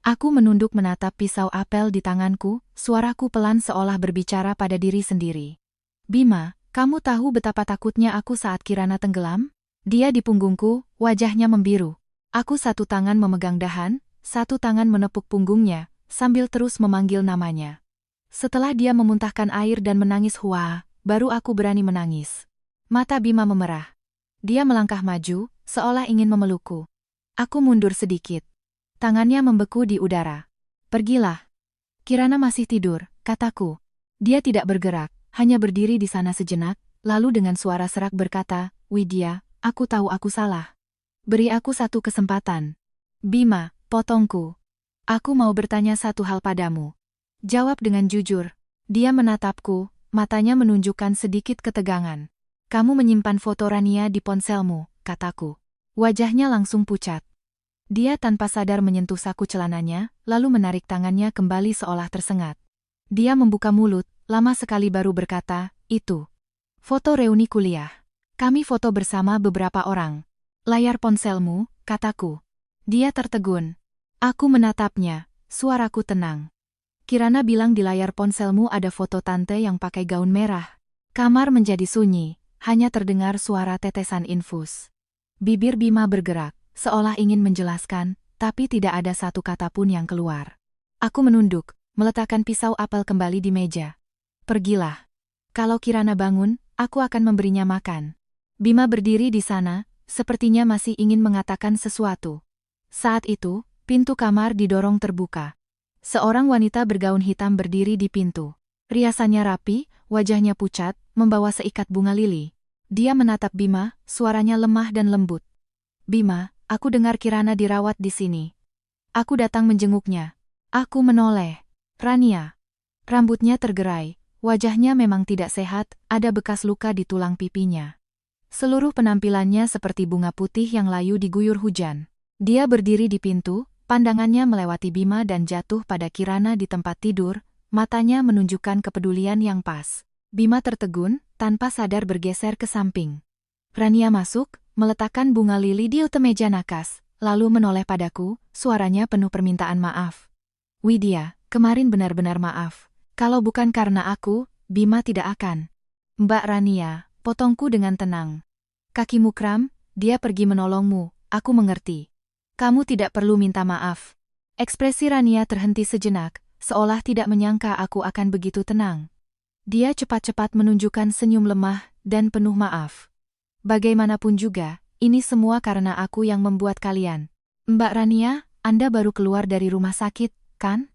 Aku menunduk menatap pisau apel di tanganku, suaraku pelan seolah berbicara pada diri sendiri. Bima, kamu tahu betapa takutnya aku saat Kirana tenggelam? Dia di punggungku, wajahnya membiru. Aku satu tangan memegang dahan, satu tangan menepuk punggungnya, sambil terus memanggil namanya. Setelah dia memuntahkan air dan menangis hua, baru aku berani menangis. Mata Bima memerah. Dia melangkah maju, seolah ingin memelukku. Aku mundur sedikit. Tangannya membeku di udara. Pergilah. Kirana masih tidur, kataku. Dia tidak bergerak, hanya berdiri di sana sejenak, lalu dengan suara serak berkata, Widya, aku tahu aku salah. Beri aku satu kesempatan. Bima, potongku. Aku mau bertanya satu hal padamu. Jawab dengan jujur. Dia menatapku, matanya menunjukkan sedikit ketegangan. Kamu menyimpan foto Rania di ponselmu, kataku. Wajahnya langsung pucat. Dia tanpa sadar menyentuh saku celananya, lalu menarik tangannya kembali seolah tersengat. Dia membuka mulut, lama sekali baru berkata, itu. Foto reuni kuliah. Kami foto bersama beberapa orang. Layar ponselmu, kataku. Dia tertegun. Aku menatapnya, suaraku tenang. Kirana bilang di layar ponselmu ada foto tante yang pakai gaun merah. Kamar menjadi sunyi, hanya terdengar suara tetesan infus. Bibir Bima bergerak, seolah ingin menjelaskan, tapi tidak ada satu kata pun yang keluar. Aku menunduk, meletakkan pisau apel kembali di meja. Pergilah. Kalau Kirana bangun, aku akan memberinya makan. Bima berdiri di sana, sepertinya masih ingin mengatakan sesuatu. Saat itu, pintu kamar didorong terbuka. Seorang wanita bergaun hitam berdiri di pintu. Riasannya rapi, wajahnya pucat, membawa seikat bunga lili. Dia menatap Bima, suaranya lemah dan lembut. Bima, aku dengar Kirana dirawat di sini. Aku datang menjenguknya. Aku menoleh. Rania. Rambutnya tergerai, wajahnya memang tidak sehat, ada bekas luka di tulang pipinya. Seluruh penampilannya seperti bunga putih yang layu diguyur hujan. Dia berdiri di pintu, pandangannya melewati Bima dan jatuh pada Kirana di tempat tidur, matanya menunjukkan kepedulian yang pas. Bima tertegun, tanpa sadar bergeser ke samping. Rania masuk, meletakkan bunga lili di meja nakas, lalu menoleh padaku, suaranya penuh permintaan maaf. Widya, kemarin benar-benar maaf. Kalau bukan karena aku, Bima tidak akan. Mbak Rania, potongku dengan tenang. Kakimu kram, dia pergi menolongmu, aku mengerti. Kamu tidak perlu minta maaf. Ekspresi Rania terhenti sejenak, seolah tidak menyangka aku akan begitu tenang. Dia cepat-cepat menunjukkan senyum lemah dan penuh maaf. Bagaimanapun juga, ini semua karena aku yang membuat kalian. Mbak Rania, Anda baru keluar dari rumah sakit, kan?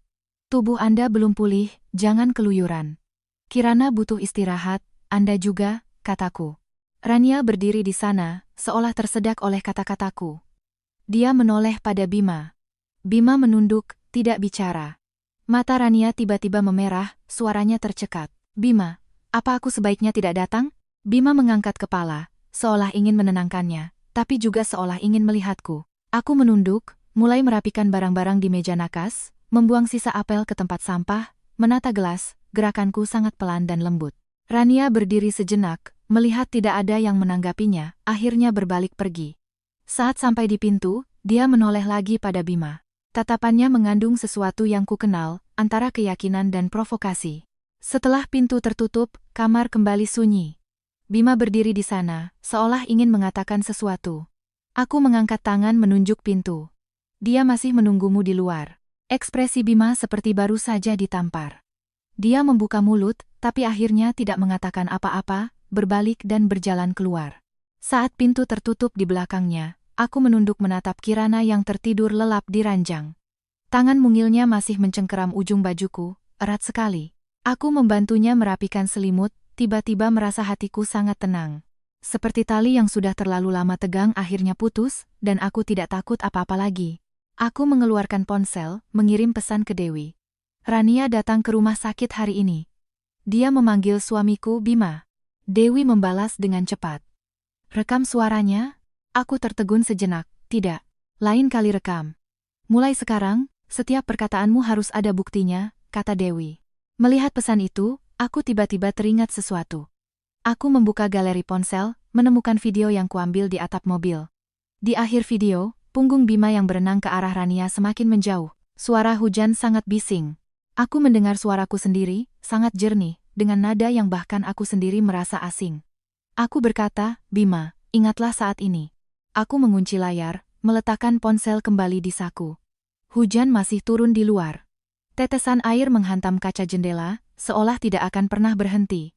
Tubuh Anda belum pulih, jangan keluyuran. Kirana butuh istirahat, Anda juga, kataku. Rania berdiri di sana, seolah tersedak oleh kata-kataku. Dia menoleh pada Bima. Bima menunduk, tidak bicara. Mata Rania tiba-tiba memerah, suaranya tercekat. Bima, apa aku sebaiknya tidak datang? Bima mengangkat kepala, seolah ingin menenangkannya, tapi juga seolah ingin melihatku. Aku menunduk, mulai merapikan barang-barang di meja nakas, membuang sisa apel ke tempat sampah, menata gelas, gerakanku sangat pelan dan lembut. Rania berdiri sejenak, melihat tidak ada yang menanggapinya, akhirnya berbalik pergi. Saat sampai di pintu, dia menoleh lagi pada Bima. Tatapannya mengandung sesuatu yang kukenal, antara keyakinan dan provokasi. Setelah pintu tertutup, kamar kembali sunyi. Bima berdiri di sana, seolah ingin mengatakan sesuatu. Aku mengangkat tangan menunjuk pintu. Dia masih menunggumu di luar. Ekspresi Bima seperti baru saja ditampar. Dia membuka mulut, tapi akhirnya tidak mengatakan apa-apa, berbalik dan berjalan keluar. Saat pintu tertutup di belakangnya, aku menunduk menatap Kirana yang tertidur lelap di ranjang. Tangan mungilnya masih mencengkeram ujung bajuku, erat sekali. Aku membantunya merapikan selimut, tiba-tiba merasa hatiku sangat tenang. Seperti tali yang sudah terlalu lama tegang akhirnya putus, dan aku tidak takut apa-apa lagi. Aku mengeluarkan ponsel, mengirim pesan ke Dewi. Rania datang ke rumah sakit hari ini. Dia memanggil suamiku Bima. Dewi membalas dengan cepat. Rekam suaranya? Aku tertegun sejenak, tidak. Lain kali rekam. Mulai sekarang, setiap perkataanmu harus ada buktinya, kata Dewi. Melihat pesan itu, aku tiba-tiba teringat sesuatu. Aku membuka galeri ponsel, menemukan video yang kuambil di atap mobil. Di akhir video, punggung Bima yang berenang ke arah Rania semakin menjauh. Suara hujan sangat bising. Aku mendengar suaraku sendiri, sangat jernih, dengan nada yang bahkan aku sendiri merasa asing. Aku berkata, Bima, ingatlah saat ini. Aku mengunci layar, meletakkan ponsel kembali di saku. Hujan masih turun di luar. Tetesan air menghantam kaca jendela, seolah tidak akan pernah berhenti.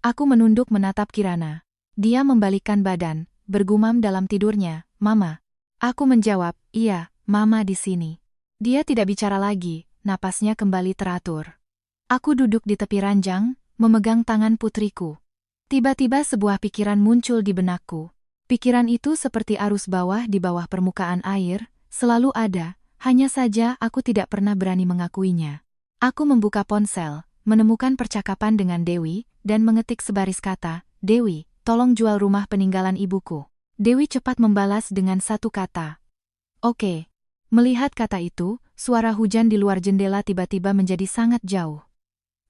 Aku menunduk menatap Kirana. Dia membalikkan badan, bergumam dalam tidurnya, Mama. Aku menjawab, iya, Mama di sini. Dia tidak bicara lagi, napasnya kembali teratur. Aku duduk di tepi ranjang, memegang tangan putriku. Tiba-tiba sebuah pikiran muncul di benakku. Pikiran itu seperti arus bawah di bawah permukaan air, selalu ada. Hanya saja aku tidak pernah berani mengakuinya. Aku membuka ponsel, menemukan percakapan dengan Dewi, dan mengetik sebaris kata, Dewi, tolong jual rumah peninggalan ibuku. Dewi cepat membalas dengan satu kata. Oke. Melihat kata itu, suara hujan di luar jendela tiba-tiba menjadi sangat jauh.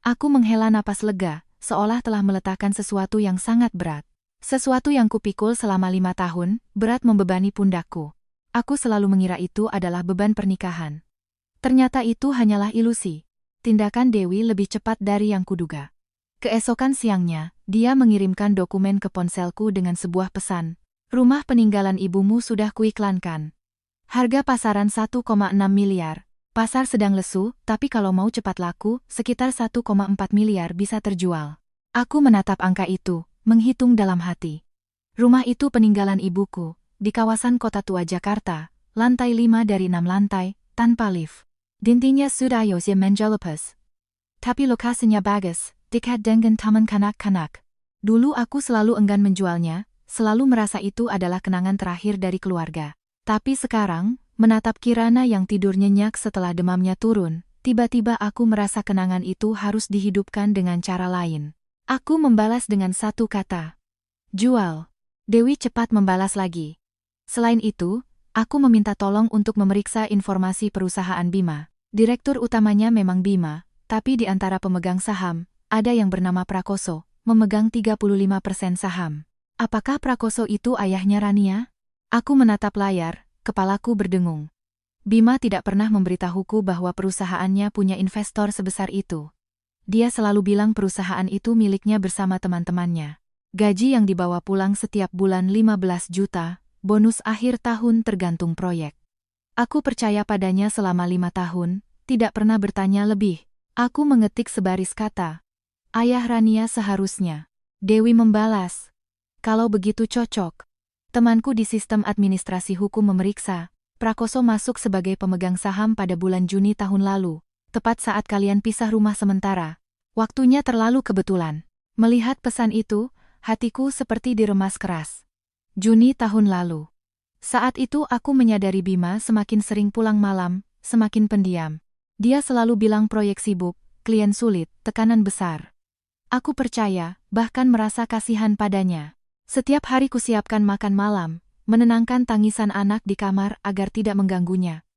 Aku menghela napas lega, seolah telah meletakkan sesuatu yang sangat berat. Sesuatu yang kupikul selama 5 tahun, berat membebani pundakku. Aku selalu mengira itu adalah beban pernikahan. Ternyata itu hanyalah ilusi. Tindakan Dewi lebih cepat dari yang kuduga. Keesokan siangnya, dia mengirimkan dokumen ke ponselku dengan sebuah pesan. Rumah peninggalan ibumu sudah kuiklankan. Harga pasaran 1,6 miliar. Pasar sedang lesu, tapi kalau mau cepat laku, sekitar 1,4 miliar bisa terjual. Aku menatap angka itu, menghitung dalam hati. Rumah itu peninggalan ibuku, di kawasan Kota Tua Jakarta, lantai 5 dari 6 lantai, tanpa lift. Dindingnya sudah yosie menjolopes. Tapi lokasinya bagus, dekat dengan taman kanak-kanak. Dulu aku selalu enggan menjualnya, selalu merasa itu adalah kenangan terakhir dari keluarga. Tapi sekarang, menatap Kirana yang tidur nyenyak setelah demamnya turun, tiba-tiba aku merasa kenangan itu harus dihidupkan dengan cara lain. Aku membalas dengan satu kata. Jual. Dewi cepat membalas lagi. Selain itu, aku meminta tolong untuk memeriksa informasi perusahaan Bima. Direktur utamanya memang Bima, tapi di antara pemegang saham, ada yang bernama Prakoso, memegang 35% saham. Apakah Prakoso itu ayahnya Rania? Aku menatap layar. Kepalaku berdengung. Bima tidak pernah memberitahuku bahwa perusahaannya punya investor sebesar itu. Dia selalu bilang perusahaan itu miliknya bersama teman-temannya. Gaji yang dibawa pulang setiap bulan 15 juta, bonus akhir tahun tergantung proyek. Aku percaya padanya selama 5 tahun, tidak pernah bertanya lebih. Aku mengetik sebaris kata. Ayah Rania seharusnya. Dewi membalas. Kalau begitu cocok. Temanku di sistem administrasi hukum memeriksa, Prakoso masuk sebagai pemegang saham pada bulan Juni tahun lalu, tepat saat kalian pisah rumah sementara. Waktunya terlalu kebetulan. Melihat pesan itu, hatiku seperti diremas keras. Juni tahun lalu. Saat itu aku menyadari Bima semakin sering pulang malam, semakin pendiam. Dia selalu bilang proyek sibuk, klien sulit, tekanan besar. Aku percaya, bahkan merasa kasihan padanya. Setiap hari kusiapkan makan malam, menenangkan tangisan anak di kamar agar tidak mengganggunya.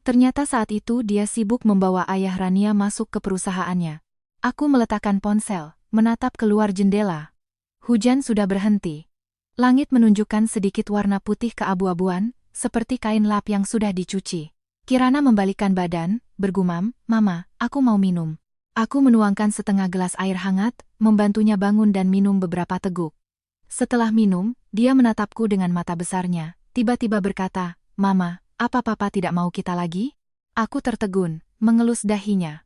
Ternyata saat itu dia sibuk membawa ayah Rania masuk ke perusahaannya. Aku meletakkan ponsel, menatap keluar jendela. Hujan sudah berhenti. Langit menunjukkan sedikit warna putih keabu-abuan, seperti kain lap yang sudah dicuci. Kirana membalikkan badan, bergumam, "Mama, aku mau minum." Aku menuangkan setengah gelas air hangat, membantunya bangun dan minum beberapa teguk. Setelah minum, dia menatapku dengan mata besarnya, tiba-tiba berkata, "Mama, apa papa tidak mau kita lagi?" Aku tertegun, mengelus dahinya.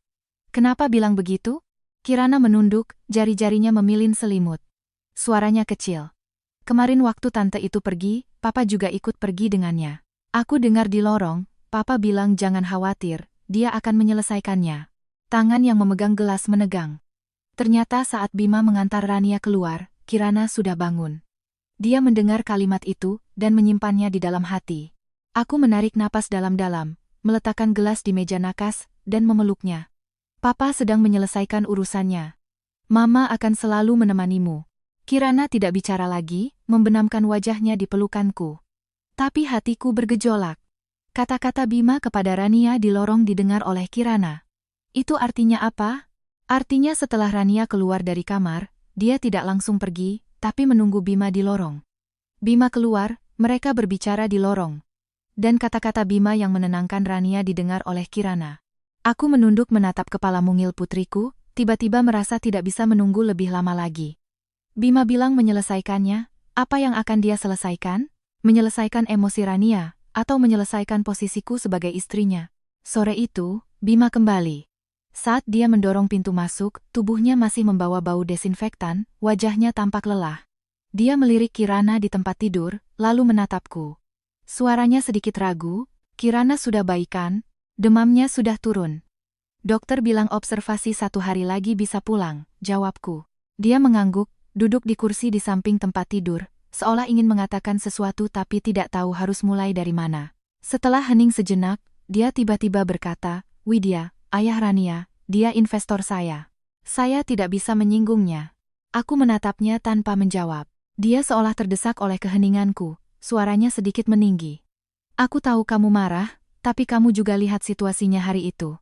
"Kenapa bilang begitu?" Kirana menunduk, jari-jarinya memilin selimut. Suaranya kecil. "Kemarin waktu tante itu pergi, papa juga ikut pergi dengannya. Aku dengar di lorong, papa bilang jangan khawatir, dia akan menyelesaikannya." Tangan yang memegang gelas menegang. Ternyata saat Bima mengantar Rania keluar, Kirana sudah bangun. Dia mendengar kalimat itu, dan menyimpannya di dalam hati. Aku menarik napas dalam-dalam, meletakkan gelas di meja nakas, dan memeluknya. "Papa sedang menyelesaikan urusannya. Mama akan selalu menemanimu." Kirana tidak bicara lagi, membenamkan wajahnya di pelukanku. Tapi hatiku bergejolak. Kata-kata Bima kepada Rania di lorong didengar oleh Kirana. Itu artinya apa? Artinya setelah Rania keluar dari kamar, dia tidak langsung pergi, tapi menunggu Bima di lorong. Bima keluar, mereka berbicara di lorong. Dan kata-kata Bima yang menenangkan Rania didengar oleh Kirana. Aku menunduk menatap kepala mungil putriku, tiba-tiba merasa tidak bisa menunggu lebih lama lagi. Bima bilang menyelesaikannya, apa yang akan dia selesaikan? Menyelesaikan emosi Rania, atau menyelesaikan posisiku sebagai istrinya? Sore itu, Bima kembali. Saat dia mendorong pintu masuk, tubuhnya masih membawa bau desinfektan, wajahnya tampak lelah. Dia melirik Kirana di tempat tidur, lalu menatapku. Suaranya sedikit ragu, "Kirana sudah baikan, demamnya sudah turun. Dokter bilang observasi 1 hari lagi bisa pulang," jawabku. Dia mengangguk, duduk di kursi di samping tempat tidur, seolah ingin mengatakan sesuatu tapi tidak tahu harus mulai dari mana. Setelah hening sejenak, dia tiba-tiba berkata, "Widya, ayah Rania, dia investor saya. Saya tidak bisa menyinggungnya." Aku menatapnya tanpa menjawab. Dia seolah terdesak oleh keheninganku, suaranya sedikit meninggi. "Aku tahu kamu marah, tapi kamu juga lihat situasinya hari itu.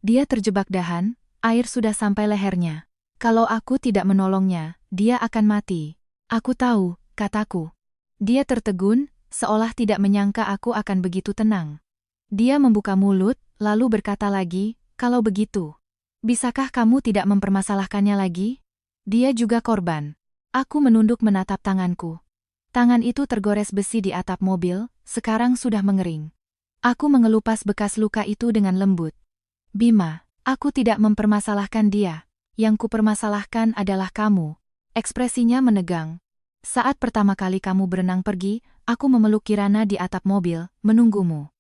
Dia terjebak dahan, air sudah sampai lehernya. Kalau aku tidak menolongnya, dia akan mati." "Aku tahu," kataku. Dia tertegun, seolah tidak menyangka aku akan begitu tenang. Dia membuka mulut, lalu berkata lagi, "Kalau begitu, bisakah kamu tidak mempermasalahkannya lagi? Dia juga korban." Aku menunduk menatap tanganku. Tangan itu tergores besi di atap mobil, sekarang sudah mengering. Aku mengelupas bekas luka itu dengan lembut. Bima, aku tidak mempermasalahkan dia. Yang kupermasalahkan adalah kamu. Ekspresinya menegang. Saat pertama kali kamu berenang pergi, aku memeluk Kirana di atap mobil, menunggumu.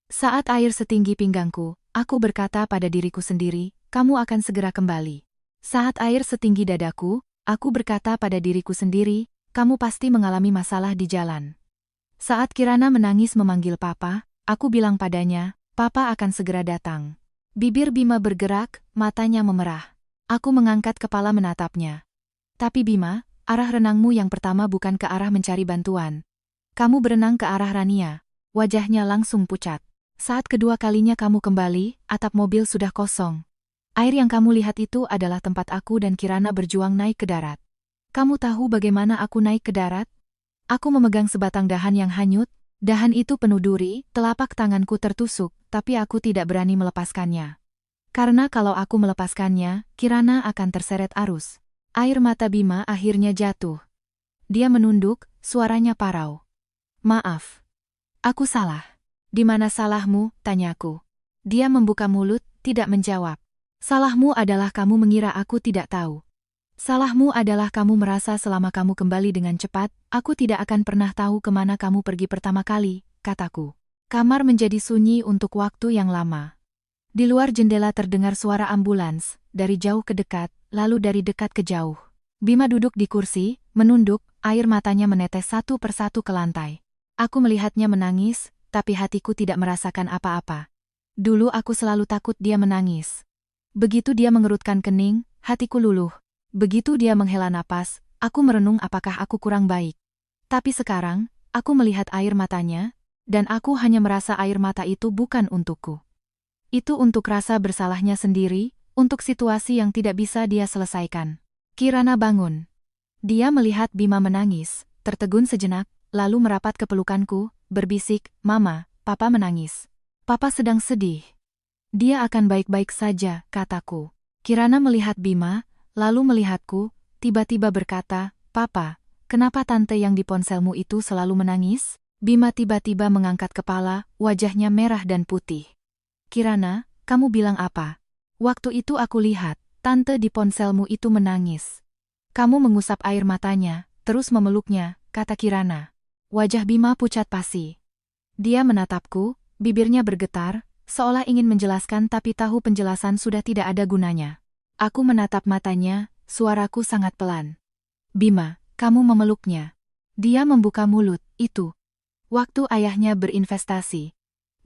Saat air setinggi pinggangku, aku berkata pada diriku sendiri, kamu akan segera kembali. Saat air setinggi dadaku, aku berkata pada diriku sendiri, kamu pasti mengalami masalah di jalan. Saat Kirana menangis memanggil Papa, aku bilang padanya, Papa akan segera datang. Bibir Bima bergerak, matanya memerah. Aku mengangkat kepala menatapnya. Tapi Bima, arah renangmu yang pertama bukan ke arah mencari bantuan. Kamu berenang ke arah Rania. Wajahnya langsung pucat. Saat kedua kalinya kamu kembali, atap mobil sudah kosong. Air yang kamu lihat itu adalah tempat aku dan Kirana berjuang naik ke darat. Kamu tahu bagaimana aku naik ke darat? Aku memegang sebatang dahan yang hanyut. Dahan itu penuh duri, telapak tanganku tertusuk, tapi aku tidak berani melepaskannya. Karena kalau aku melepaskannya, Kirana akan terseret arus. Air mata Bima akhirnya jatuh. Dia menunduk, suaranya parau. Maaf. Aku salah. Di mana salahmu, tanyaku. Dia membuka mulut, tidak menjawab. Salahmu adalah kamu mengira aku tidak tahu. Salahmu adalah kamu merasa selama kamu kembali dengan cepat, aku tidak akan pernah tahu kemana kamu pergi pertama kali, kataku. Kamar menjadi sunyi untuk waktu yang lama. Di luar jendela terdengar suara ambulans, dari jauh ke dekat, lalu dari dekat ke jauh. Bima duduk di kursi, menunduk, air matanya menetes satu persatu ke lantai. Aku melihatnya menangis, tapi hatiku tidak merasakan apa-apa. Dulu aku selalu takut dia menangis. Begitu dia mengerutkan kening, hatiku luluh. Begitu dia menghela napas, aku merenung apakah aku kurang baik. Tapi sekarang, aku melihat air matanya, dan aku hanya merasa air mata itu bukan untukku. Itu untuk rasa bersalahnya sendiri, untuk situasi yang tidak bisa dia selesaikan. Kirana bangun. Dia melihat Bima menangis, tertegun sejenak, lalu merapat ke pelukanku, berbisik, Mama, Papa menangis. Papa sedang sedih. Dia akan baik-baik saja, kataku. Kirana melihat Bima, lalu melihatku, tiba-tiba berkata, Papa, kenapa tante yang di ponselmu itu selalu menangis? Bima tiba-tiba mengangkat kepala, wajahnya merah dan putih. Kirana, kamu bilang apa? Waktu itu aku lihat, tante di ponselmu itu menangis. Kamu mengusap air matanya, terus memeluknya, kata Kirana. Wajah Bima pucat pasi. Dia menatapku, bibirnya bergetar, seolah ingin menjelaskan tapi tahu penjelasan sudah tidak ada gunanya. Aku menatap matanya, suaraku sangat pelan. Bima, kamu memeluknya. Dia membuka mulut, itu. Waktu ayahnya berinvestasi.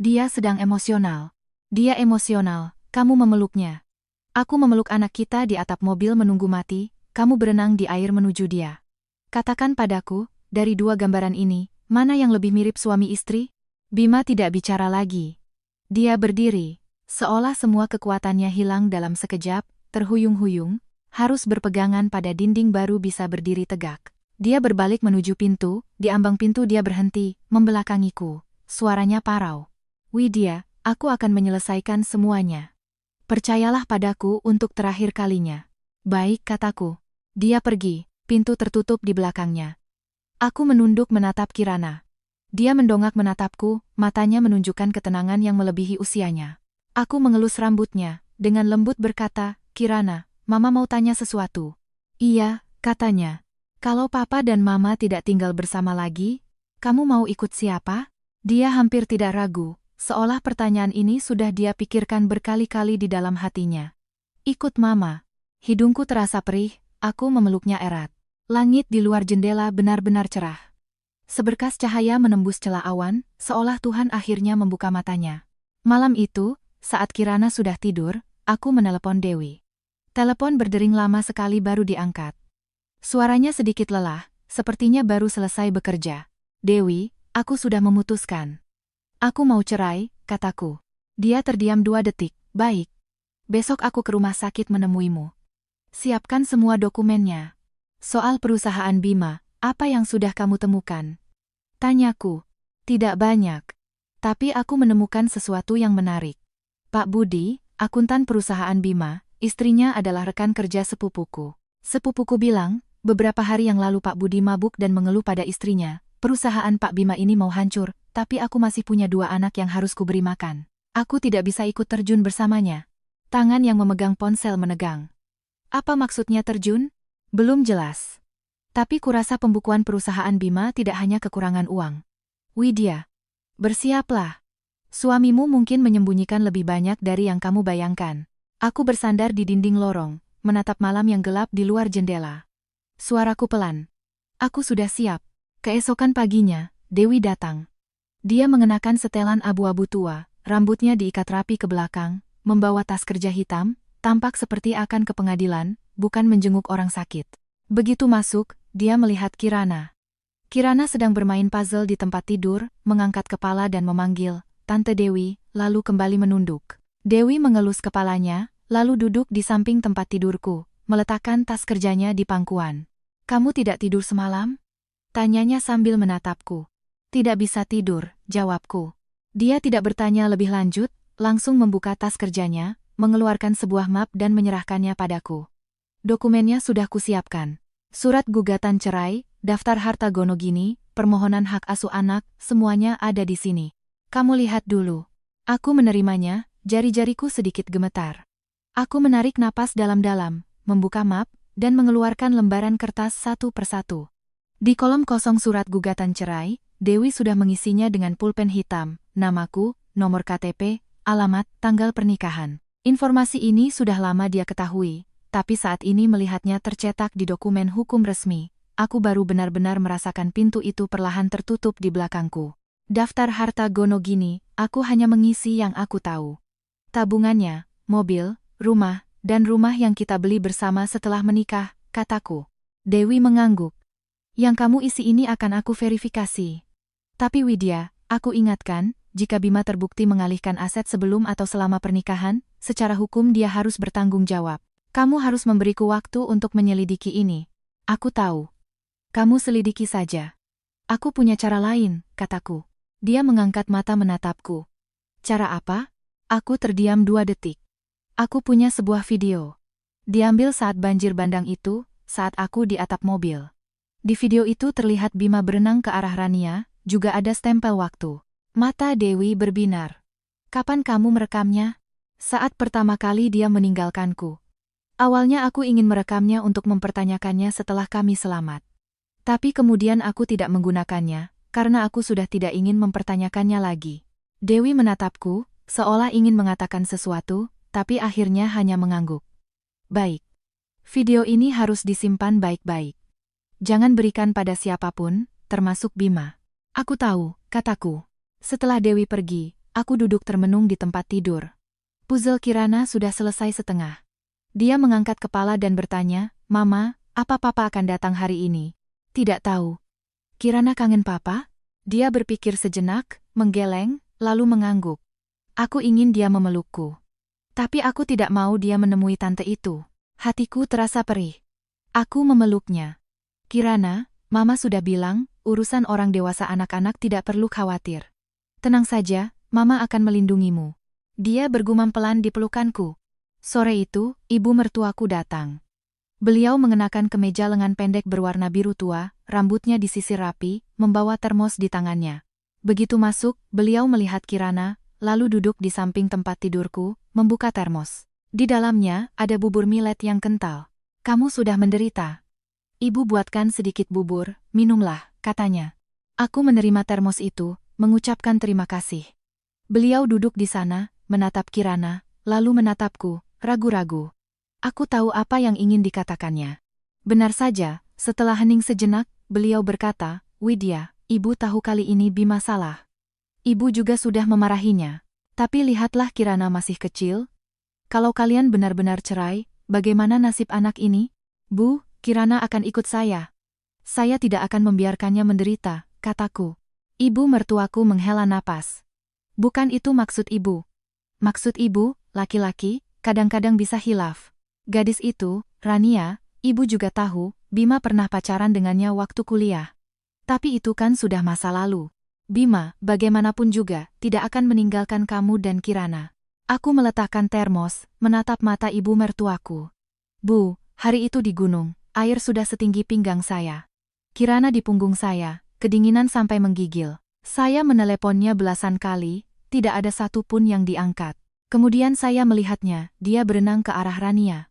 Dia sedang emosional. Dia emosional, kamu memeluknya. Aku memeluk anak kita di atap mobil menunggu mati, kamu berenang di air menuju dia. Katakan padaku, dari dua gambaran ini, mana yang lebih mirip suami istri? Bima tidak bicara lagi. Dia berdiri, seolah semua kekuatannya hilang dalam sekejap, terhuyung-huyung, harus berpegangan pada dinding baru bisa berdiri tegak. Dia berbalik menuju pintu, di ambang pintu dia berhenti, membelakangiku. Suaranya parau. Widya, aku akan menyelesaikan semuanya. Percayalah padaku untuk terakhir kalinya. Baik, kataku. Dia pergi, pintu tertutup di belakangnya. Aku menunduk menatap Kirana. Dia mendongak menatapku, matanya menunjukkan ketenangan yang melebihi usianya. Aku mengelus rambutnya, dengan lembut berkata, Kirana, Mama mau tanya sesuatu. Iya, katanya. Kalau Papa dan Mama tidak tinggal bersama lagi, kamu mau ikut siapa? Dia hampir tidak ragu, seolah pertanyaan ini sudah dia pikirkan berkali-kali di dalam hatinya. Ikut Mama. Hidungku terasa perih, aku memeluknya erat. Langit di luar jendela benar-benar cerah. Seberkas cahaya menembus celah awan, seolah Tuhan akhirnya membuka matanya. Malam itu, saat Kirana sudah tidur, aku menelepon Dewi. Telepon berdering lama sekali baru diangkat. Suaranya sedikit lelah, sepertinya baru selesai bekerja. Dewi, aku sudah memutuskan. Aku mau cerai, kataku. Dia terdiam 2 detik, baik. Besok aku ke rumah sakit menemuimu. Siapkan semua dokumennya. Soal perusahaan Bima, apa yang sudah kamu temukan? Tanyaku. Tidak banyak. Tapi aku menemukan sesuatu yang menarik. Pak Budi, akuntan perusahaan Bima, istrinya adalah rekan kerja sepupuku. Sepupuku bilang, beberapa hari yang lalu Pak Budi mabuk dan mengeluh pada istrinya, perusahaan Pak Bima ini mau hancur, tapi aku masih punya 2 anak yang harus kuberi makan. Aku tidak bisa ikut terjun bersamanya. Tangan yang memegang ponsel menegang. Apa maksudnya terjun? Belum jelas. Tapi kurasa pembukuan perusahaan Bima tidak hanya kekurangan uang. Widya, bersiaplah. Suamimu mungkin menyembunyikan lebih banyak dari yang kamu bayangkan. Aku bersandar di dinding lorong, menatap malam yang gelap di luar jendela. Suaraku pelan. Aku sudah siap. Keesokan paginya, Dewi datang. Dia mengenakan setelan abu-abu tua, rambutnya diikat rapi ke belakang, membawa tas kerja hitam, tampak seperti akan ke pengadilan, bukan menjenguk orang sakit. Begitu masuk, dia melihat Kirana. Kirana sedang bermain puzzle di tempat tidur, mengangkat kepala dan memanggil, "Tante Dewi," lalu kembali menunduk. Dewi mengelus kepalanya, lalu duduk di samping tempat tidurku, meletakkan tas kerjanya di pangkuan. "Kamu tidak tidur semalam?" Tanyanya sambil menatapku. "Tidak bisa tidur," jawabku. Dia tidak bertanya lebih lanjut, langsung membuka tas kerjanya, mengeluarkan sebuah map dan menyerahkannya padaku. Dokumennya sudah kusiapkan. Surat gugatan cerai, daftar harta Gonogini, permohonan hak asuh anak, semuanya ada di sini. Kamu lihat dulu. Aku menerimanya, jari-jariku sedikit gemetar. Aku menarik napas dalam-dalam, membuka map, dan mengeluarkan lembaran kertas satu persatu. Di kolom kosong surat gugatan cerai, Dewi sudah mengisinya dengan pulpen hitam, namaku, nomor KTP, alamat, tanggal pernikahan. Informasi ini sudah lama dia ketahui, tapi saat ini melihatnya tercetak di dokumen hukum resmi, aku baru benar-benar merasakan pintu itu perlahan tertutup di belakangku. Daftar harta Gonogini, aku hanya mengisi yang aku tahu. Tabungannya, mobil, rumah, dan rumah yang kita beli bersama setelah menikah, kataku. Dewi mengangguk. Yang kamu isi ini akan aku verifikasi. Tapi Widya, aku ingatkan, jika Bima terbukti mengalihkan aset sebelum atau selama pernikahan, secara hukum dia harus bertanggung jawab. Kamu harus memberiku waktu untuk menyelidiki ini. Aku tahu. Kamu selidiki saja. Aku punya cara lain, kataku. Dia mengangkat mata menatapku. Cara apa? Aku terdiam 2 detik. Aku punya sebuah video. Diambil saat banjir bandang itu, saat aku di atap mobil. Di video itu terlihat Bima berenang ke arah Rania, juga ada stempel waktu. Mata Dewi berbinar. Kapan kamu merekamnya? Saat pertama kali dia meninggalkanku. Awalnya aku ingin merekamnya untuk mempertanyakannya setelah kami selamat. Tapi kemudian aku tidak menggunakannya, karena aku sudah tidak ingin mempertanyakannya lagi. Dewi menatapku, seolah ingin mengatakan sesuatu, tapi akhirnya hanya mengangguk. Baik. Video ini harus disimpan baik-baik. Jangan berikan pada siapapun, termasuk Bima. Aku tahu, kataku. Setelah Dewi pergi, aku duduk termenung di tempat tidur. Puzzle Kirana sudah selesai setengah. Dia mengangkat kepala dan bertanya, "Mama, apa Papa akan datang hari ini?" Tidak tahu. Kirana kangen Papa? Dia berpikir sejenak, menggeleng, lalu mengangguk. Aku ingin dia memelukku. Tapi aku tidak mau dia menemui tante itu. Hatiku terasa perih. Aku memeluknya. Kirana, Mama sudah bilang, urusan orang dewasa anak-anak tidak perlu khawatir. Tenang saja, Mama akan melindungimu. Dia bergumam pelan di pelukanku. Sore itu, ibu mertuaku datang. Beliau mengenakan kemeja lengan pendek berwarna biru tua, rambutnya disisir rapi, membawa termos di tangannya. Begitu masuk, beliau melihat Kirana, lalu duduk di samping tempat tidurku, membuka termos. Di dalamnya, ada bubur millet yang kental. Kamu sudah menderita. Ibu buatkan sedikit bubur, minumlah, katanya. Aku menerima termos itu, mengucapkan terima kasih. Beliau duduk di sana, menatap Kirana, lalu menatapku, ragu-ragu. Aku tahu apa yang ingin dikatakannya. Benar saja, setelah hening sejenak, beliau berkata, "Widya, ibu tahu kali ini Bima salah. Ibu juga sudah memarahinya. Tapi lihatlah Kirana masih kecil. Kalau kalian benar-benar cerai, bagaimana nasib anak ini? Bu, Kirana akan ikut saya. Saya tidak akan membiarkannya menderita," kataku. Ibu mertuaku menghela napas. Bukan itu maksud ibu. Maksud ibu, laki-laki, kadang-kadang bisa hilaf. Gadis itu, Rania, ibu juga tahu, Bima pernah pacaran dengannya waktu kuliah. Tapi itu kan sudah masa lalu. Bima, bagaimanapun juga, tidak akan meninggalkan kamu dan Kirana. Aku meletakkan termos, menatap mata ibu mertuaku. Bu, hari itu di gunung, air sudah setinggi pinggang saya. Kirana di punggung saya, kedinginan sampai menggigil. Saya meneleponnya belasan kali, tidak ada satupun yang diangkat. Kemudian saya melihatnya, dia berenang ke arah Rania.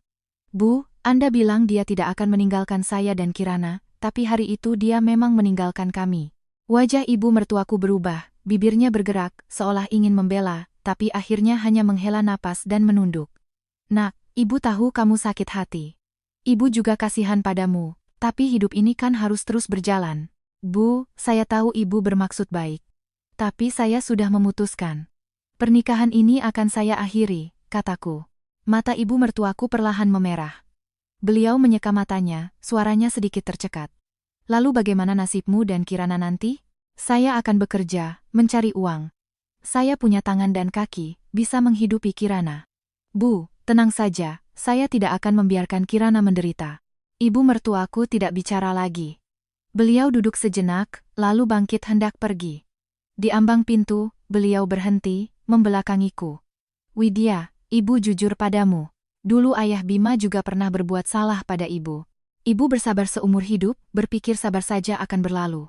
Bu, Anda bilang dia tidak akan meninggalkan saya dan Kirana, tapi hari itu dia memang meninggalkan kami. Wajah ibu mertuaku berubah, bibirnya bergerak, seolah ingin membela, tapi akhirnya hanya menghela napas dan menunduk. Nak, ibu tahu kamu sakit hati. Ibu juga kasihan padamu, tapi hidup ini kan harus terus berjalan. Bu, saya tahu ibu bermaksud baik. Tapi saya sudah memutuskan. Pernikahan ini akan saya akhiri, kataku. Mata ibu mertuaku perlahan memerah. Beliau menyeka matanya, suaranya sedikit tercekat. Lalu bagaimana nasibmu dan Kirana nanti? Saya akan bekerja, mencari uang. Saya punya tangan dan kaki, bisa menghidupi Kirana. Bu, tenang saja, saya tidak akan membiarkan Kirana menderita. Ibu mertuaku tidak bicara lagi. Beliau duduk sejenak, lalu bangkit hendak pergi. Di ambang pintu, beliau berhenti, membelakangiku. Widya, ibu jujur padamu. Dulu ayah Bima juga pernah berbuat salah pada ibu. Ibu bersabar seumur hidup, berpikir sabar saja akan berlalu.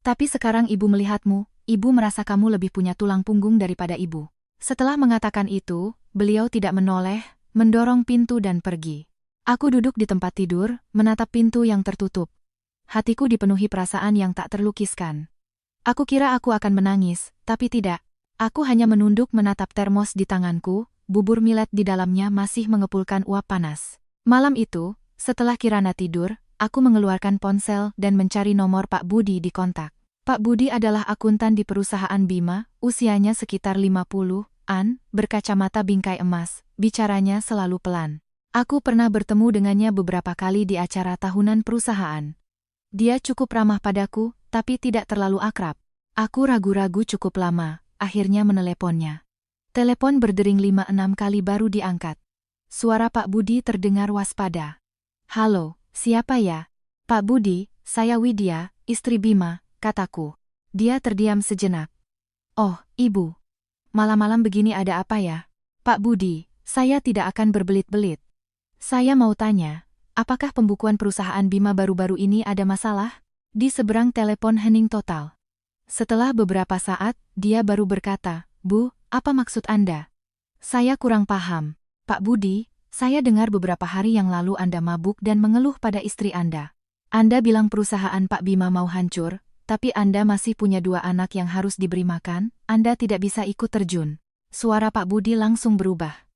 Tapi sekarang ibu melihatmu, ibu merasa kamu lebih punya tulang punggung daripada ibu. Setelah mengatakan itu, beliau tidak menoleh, mendorong pintu dan pergi. Aku duduk di tempat tidur, menatap pintu yang tertutup. Hatiku dipenuhi perasaan yang tak terlukiskan. Aku kira aku akan menangis, tapi tidak. Aku hanya menunduk menatap termos di tanganku, bubur millet di dalamnya masih mengepulkan uap panas. Malam itu, setelah Kirana tidur, aku mengeluarkan ponsel dan mencari nomor Pak Budi di kontak. Pak Budi adalah akuntan di perusahaan Bima, usianya sekitar 50-an, berkacamata bingkai emas, bicaranya selalu pelan. Aku pernah bertemu dengannya beberapa kali di acara tahunan perusahaan. Dia cukup ramah padaku, tapi tidak terlalu akrab. Aku ragu-ragu cukup lama, akhirnya meneleponnya. Telepon berdering 5-6 kali baru diangkat. Suara Pak Budi terdengar waspada. Halo, siapa ya? Pak Budi, saya Widya, istri Bima, kataku. Dia terdiam sejenak. Oh, ibu. Malam-malam begini ada apa ya? Pak Budi, saya tidak akan berbelit-belit. Saya mau tanya. Apakah pembukuan perusahaan Bima baru-baru ini ada masalah? Di seberang telepon hening total. Setelah beberapa saat, dia baru berkata, Bu, apa maksud Anda? Saya kurang paham. Pak Budi, saya dengar beberapa hari yang lalu Anda mabuk dan mengeluh pada istri Anda. Anda bilang perusahaan Pak Bima mau hancur, tapi Anda masih punya 2 anak yang harus diberi makan, Anda tidak bisa ikut terjun. Suara Pak Budi langsung berubah.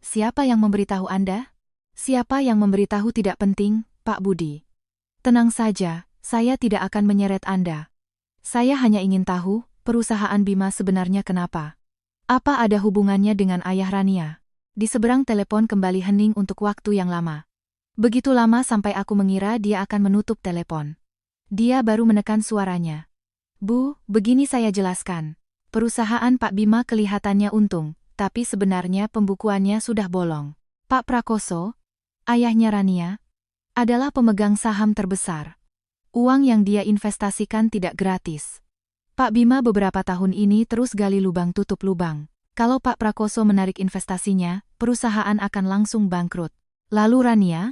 Siapa yang memberitahu Anda? Siapa yang memberitahu tidak penting, Pak Budi. Tenang saja, saya tidak akan menyeret Anda. Saya hanya ingin tahu, perusahaan Bima sebenarnya kenapa? Apa ada hubungannya dengan ayah Rania? Di seberang telepon kembali hening untuk waktu yang lama. Begitu lama sampai aku mengira dia akan menutup telepon. Dia baru menekan suaranya. Bu, begini saya jelaskan. Perusahaan Pak Bima kelihatannya untung, tapi sebenarnya pembukuannya sudah bolong. Pak Prakoso, ayahnya Rania, adalah pemegang saham terbesar. Uang yang dia investasikan tidak gratis. Pak Bima beberapa tahun ini terus gali lubang tutup lubang. Kalau Pak Prakoso menarik investasinya, perusahaan akan langsung bangkrut. Lalu Rania?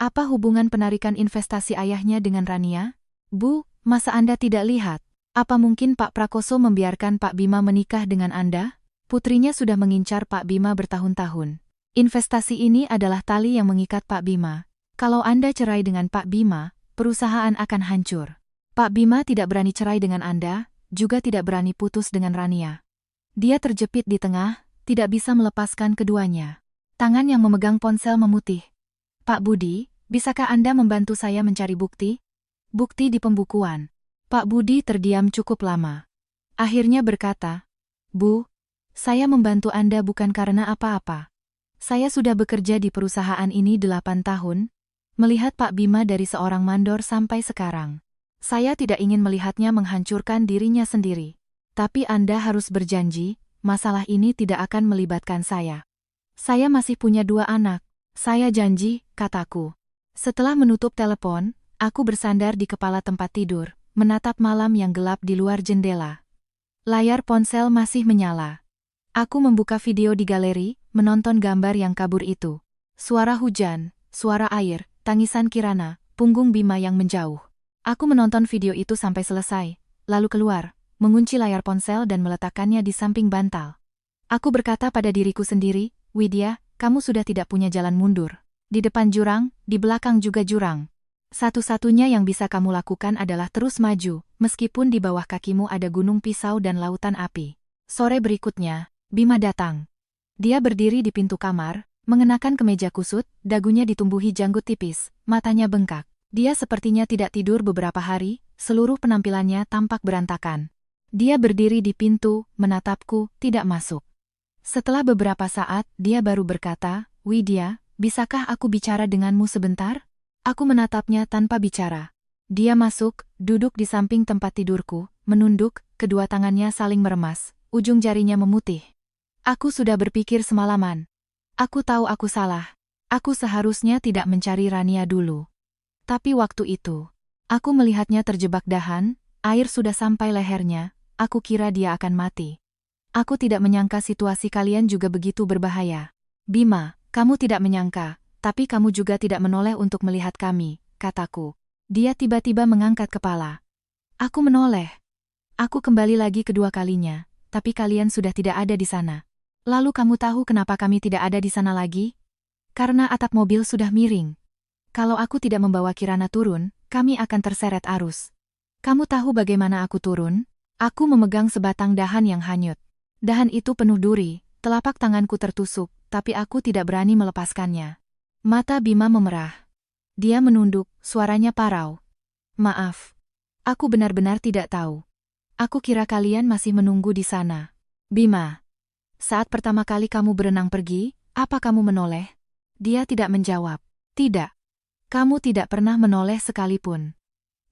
Apa hubungan penarikan investasi ayahnya dengan Rania? Bu, masa Anda tidak lihat? Apa mungkin Pak Prakoso membiarkan Pak Bima menikah dengan Anda? Putrinya sudah mengincar Pak Bima bertahun-tahun. Investasi ini adalah tali yang mengikat Pak Bima. Kalau Anda cerai dengan Pak Bima, perusahaan akan hancur. Pak Bima tidak berani cerai dengan Anda, juga tidak berani putus dengan Rania. Dia terjepit di tengah, tidak bisa melepaskan keduanya. Tangan yang memegang ponsel memutih. Pak Budi, bisakah Anda membantu saya mencari bukti? Bukti di pembukuan. Pak Budi terdiam cukup lama. Akhirnya berkata, Bu, saya membantu Anda bukan karena apa-apa. Saya sudah bekerja di perusahaan ini 8 tahun, melihat Pak Bima dari seorang mandor sampai sekarang. Saya tidak ingin melihatnya menghancurkan dirinya sendiri. Tapi Anda harus berjanji, masalah ini tidak akan melibatkan saya. Saya masih punya 2 anak. Saya janji, kataku. Setelah menutup telepon, aku bersandar di kepala tempat tidur, menatap malam yang gelap di luar jendela. Layar ponsel masih menyala. Aku membuka video di galeri, menonton gambar yang kabur itu. Suara hujan, suara air, tangisan Kirana, punggung Bima yang menjauh. Aku menonton video itu sampai selesai, lalu keluar, mengunci layar ponsel dan meletakkannya di samping bantal. Aku berkata pada diriku sendiri, Widya, kamu sudah tidak punya jalan mundur. Di depan jurang, di belakang juga jurang. Satu-satunya yang bisa kamu lakukan adalah terus maju, meskipun di bawah kakimu ada gunung pisau dan lautan api. Sore berikutnya, Bima datang. Dia berdiri di pintu kamar, mengenakan kemeja kusut, dagunya ditumbuhi janggut tipis, matanya bengkak. Dia sepertinya tidak tidur beberapa hari, seluruh penampilannya tampak berantakan. Dia berdiri di pintu, menatapku, tidak masuk. Setelah beberapa saat, dia baru berkata, Widya, bisakah aku bicara denganmu sebentar? Aku menatapnya tanpa bicara. Dia masuk, duduk di samping tempat tidurku, menunduk, kedua tangannya saling meremas, ujung jarinya memutih. Aku sudah berpikir semalaman. Aku tahu aku salah. Aku seharusnya tidak mencari Rania dulu. Tapi waktu itu, aku melihatnya terjebak dahan, air sudah sampai lehernya, aku kira dia akan mati. Aku tidak menyangka situasi kalian juga begitu berbahaya. Bima, kamu tidak menyangka. Tapi kamu juga tidak menoleh untuk melihat kami, kataku. Dia tiba-tiba mengangkat kepala. Aku menoleh. Aku kembali lagi kedua kalinya, tapi kalian sudah tidak ada di sana. Lalu kamu tahu kenapa kami tidak ada di sana lagi? Karena atap mobil sudah miring. Kalau aku tidak membawa Kirana turun, kami akan terseret arus. Kamu tahu bagaimana aku turun? Aku memegang sebatang dahan yang hanyut. Dahan itu penuh duri, telapak tanganku tertusuk, tapi aku tidak berani melepaskannya. Mata Bima memerah. Dia menunduk, suaranya parau. Maaf. Aku benar-benar tidak tahu. Aku kira kalian masih menunggu di sana. Bima. Saat pertama kali kamu berenang pergi, apa kamu menoleh? Dia tidak menjawab. Tidak. Kamu tidak pernah menoleh sekalipun.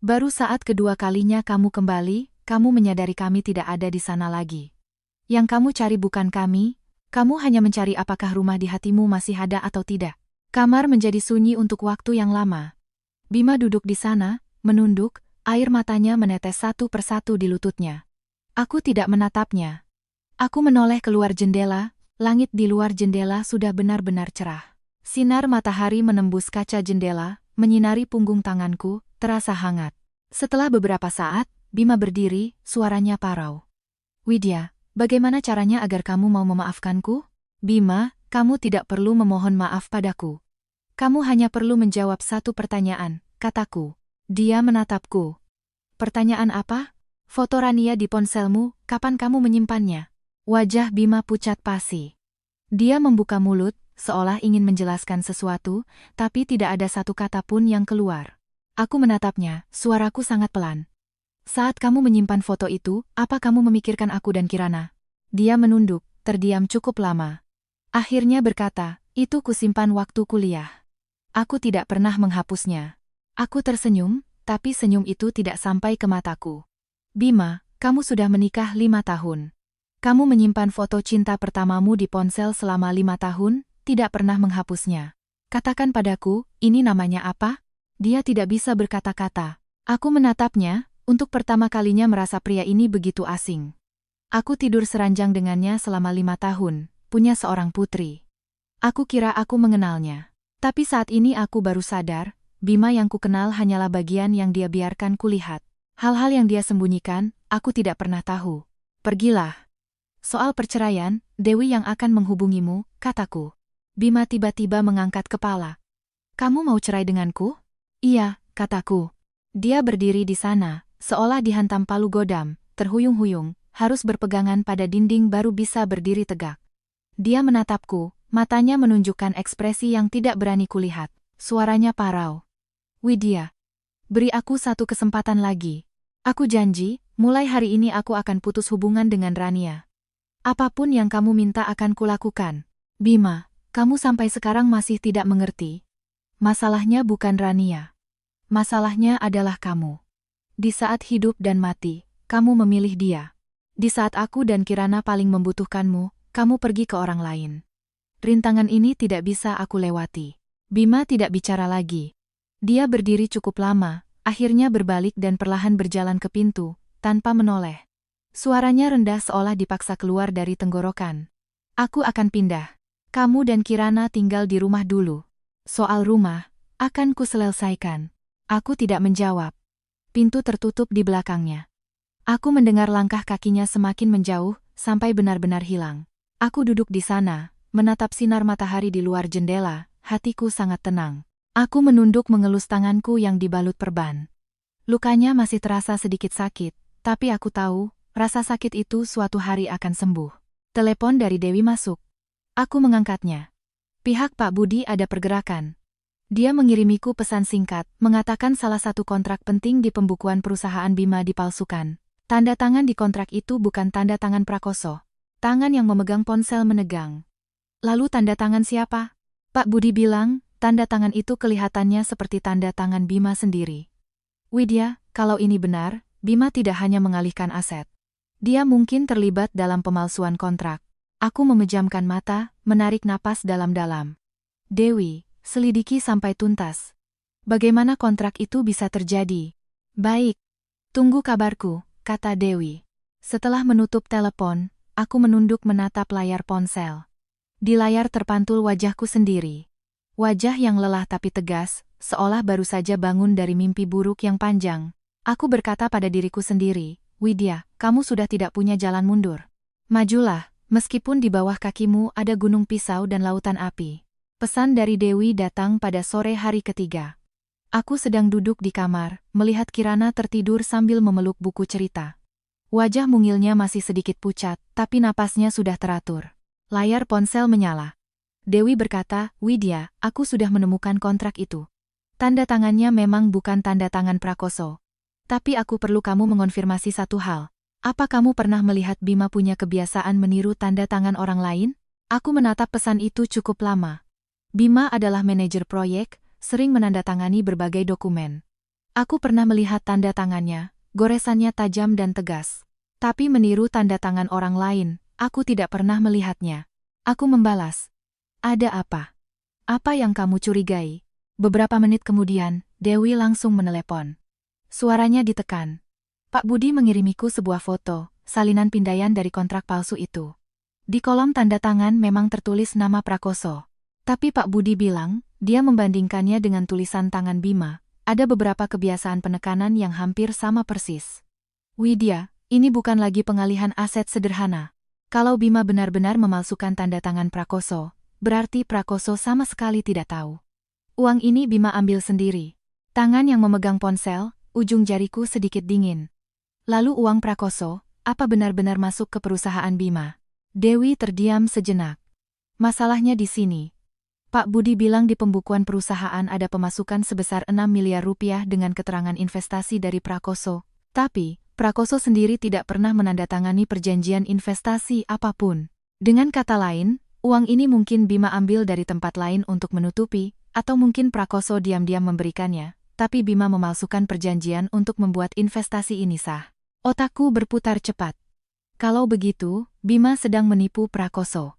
Baru saat kedua kalinya kamu kembali, kamu menyadari kami tidak ada di sana lagi. Yang kamu cari bukan kami, kamu hanya mencari apakah rumah di hatimu masih ada atau tidak. Kamar menjadi sunyi untuk waktu yang lama. Bima duduk di sana, menunduk, air matanya menetes satu persatu di lututnya. Aku tidak menatapnya. Aku menoleh keluar jendela, langit di luar jendela sudah benar-benar cerah. Sinar matahari menembus kaca jendela, menyinari punggung tanganku, terasa hangat. Setelah beberapa saat, Bima berdiri, suaranya parau. Widya, bagaimana caranya agar kamu mau memaafkanku? Bima, kamu tidak perlu memohon maaf padaku. Kamu hanya perlu menjawab satu pertanyaan, kataku. Dia menatapku. Pertanyaan apa? Foto Rania di ponselmu, kapan kamu menyimpannya? Wajah Bima pucat pasi. Dia membuka mulut, seolah ingin menjelaskan sesuatu, tapi tidak ada satu kata pun yang keluar. Aku menatapnya, suaraku sangat pelan. Saat kamu menyimpan foto itu, apa kamu memikirkan aku dan Kirana? Dia menunduk, terdiam cukup lama. Akhirnya berkata, itu kusimpan waktu kuliah. Aku tidak pernah menghapusnya. Aku tersenyum, tapi senyum itu tidak sampai ke mataku. Bima, kamu sudah menikah 5 tahun. Kamu menyimpan foto cinta pertamamu di ponsel selama 5 tahun, tidak pernah menghapusnya. Katakan padaku, ini namanya apa? Dia tidak bisa berkata-kata. Aku menatapnya, untuk pertama kalinya merasa pria ini begitu asing. Aku tidur seranjang dengannya selama 5 tahun, punya seorang putri. Aku kira aku mengenalnya. Tapi saat ini aku baru sadar, Bima yang kukenal hanyalah bagian yang dia biarkan kulihat. Hal-hal yang dia sembunyikan, aku tidak pernah tahu. Pergilah. Soal perceraian, Dewi yang akan menghubungimu, kataku. Bima tiba-tiba mengangkat kepala. Kamu mau cerai denganku? Iya, kataku. Dia berdiri di sana, seolah dihantam palu godam, terhuyung-huyung, harus berpegangan pada dinding baru bisa berdiri tegak. Dia menatapku. Matanya menunjukkan ekspresi yang tidak berani kulihat. Suaranya parau. Widya, beri aku satu kesempatan lagi. Aku janji, mulai hari ini aku akan putus hubungan dengan Rania. Apapun yang kamu minta akan kulakukan. Bima, kamu sampai sekarang masih tidak mengerti. Masalahnya bukan Rania. Masalahnya adalah kamu. Di saat hidup dan mati, kamu memilih dia. Di saat aku dan Kirana paling membutuhkanmu, kamu pergi ke orang lain. Rintangan ini tidak bisa aku lewati. Bima tidak bicara lagi. Dia berdiri cukup lama, akhirnya berbalik dan perlahan berjalan ke pintu, tanpa menoleh. Suaranya rendah seolah dipaksa keluar dari tenggorokan. Aku akan pindah. Kamu dan Kirana tinggal di rumah dulu. Soal rumah, akan kuselesaikan. Aku tidak menjawab. Pintu tertutup di belakangnya. Aku mendengar langkah kakinya semakin menjauh, sampai benar-benar hilang. Aku duduk di sana, menatap sinar matahari di luar jendela, hatiku sangat tenang. Aku menunduk mengelus tanganku yang dibalut perban. Lukanya masih terasa sedikit sakit, tapi aku tahu, rasa sakit itu suatu hari akan sembuh. Telepon dari Dewi masuk. Aku mengangkatnya. Pihak Pak Budi ada pergerakan. Dia mengirimiku pesan singkat, mengatakan salah satu kontrak penting di pembukuan perusahaan Bima dipalsukan. Tanda tangan di kontrak itu bukan tanda tangan Prakoso. Tangan yang memegang ponsel menegang. Lalu tanda tangan siapa? Pak Budi bilang, tanda tangan itu kelihatannya seperti tanda tangan Bima sendiri. Widya, kalau ini benar, Bima tidak hanya mengalihkan aset. Dia mungkin terlibat dalam pemalsuan kontrak. Aku memejamkan mata, menarik napas dalam-dalam. Dewi, selidiki sampai tuntas. Bagaimana kontrak itu bisa terjadi? Baik. Tunggu kabarku, kata Dewi. Setelah menutup telepon, aku menunduk menatap layar ponsel. Di layar terpantul wajahku sendiri. Wajah yang lelah tapi tegas, seolah baru saja bangun dari mimpi buruk yang panjang. Aku berkata pada diriku sendiri, Widya, kamu sudah tidak punya jalan mundur. Majulah, meskipun di bawah kakimu ada gunung pisau dan lautan api. Pesan dari Dewi datang pada sore hari ketiga. Aku sedang duduk di kamar, melihat Kirana tertidur sambil memeluk buku cerita. Wajah mungilnya masih sedikit pucat, tapi napasnya sudah teratur. Layar ponsel menyala. Dewi berkata, Widya, aku sudah menemukan kontrak itu. Tanda tangannya memang bukan tanda tangan Prakoso. Tapi aku perlu kamu mengonfirmasi satu hal. Apa kamu pernah melihat Bima punya kebiasaan meniru tanda tangan orang lain? Aku menatap pesan itu cukup lama. Bima adalah manajer proyek, sering menandatangani berbagai dokumen. Aku pernah melihat tanda tangannya, goresannya tajam dan tegas. Tapi meniru tanda tangan orang lain, aku tidak pernah melihatnya. Aku membalas. Ada apa? Apa yang kamu curigai? Beberapa menit kemudian, Dewi langsung menelepon. Suaranya ditekan. Pak Budi mengirimiku sebuah foto, salinan pindaian dari kontrak palsu itu. Di kolom tanda tangan memang tertulis nama Prakoso. Tapi Pak Budi bilang, dia membandingkannya dengan tulisan tangan Bima. Ada beberapa kebiasaan penekanan yang hampir sama persis. Widya, ini bukan lagi pengalihan aset sederhana. Kalau Bima benar-benar memalsukan tanda tangan Prakoso, berarti Prakoso sama sekali tidak tahu. Uang ini Bima ambil sendiri. Tangan yang memegang ponsel, ujung jariku sedikit dingin. Lalu uang Prakoso, apa benar-benar masuk ke perusahaan Bima? Dewi terdiam sejenak. Masalahnya di sini. Pak Budi bilang di pembukuan perusahaan ada pemasukan sebesar 6 miliar rupiah dengan keterangan investasi dari Prakoso. Tapi, Prakoso sendiri tidak pernah menandatangani perjanjian investasi apapun. Dengan kata lain, uang ini mungkin Bima ambil dari tempat lain untuk menutupi, atau mungkin Prakoso diam-diam memberikannya, tapi Bima memalsukan perjanjian untuk membuat investasi ini sah. Otakku berputar cepat. Kalau begitu, Bima sedang menipu Prakoso.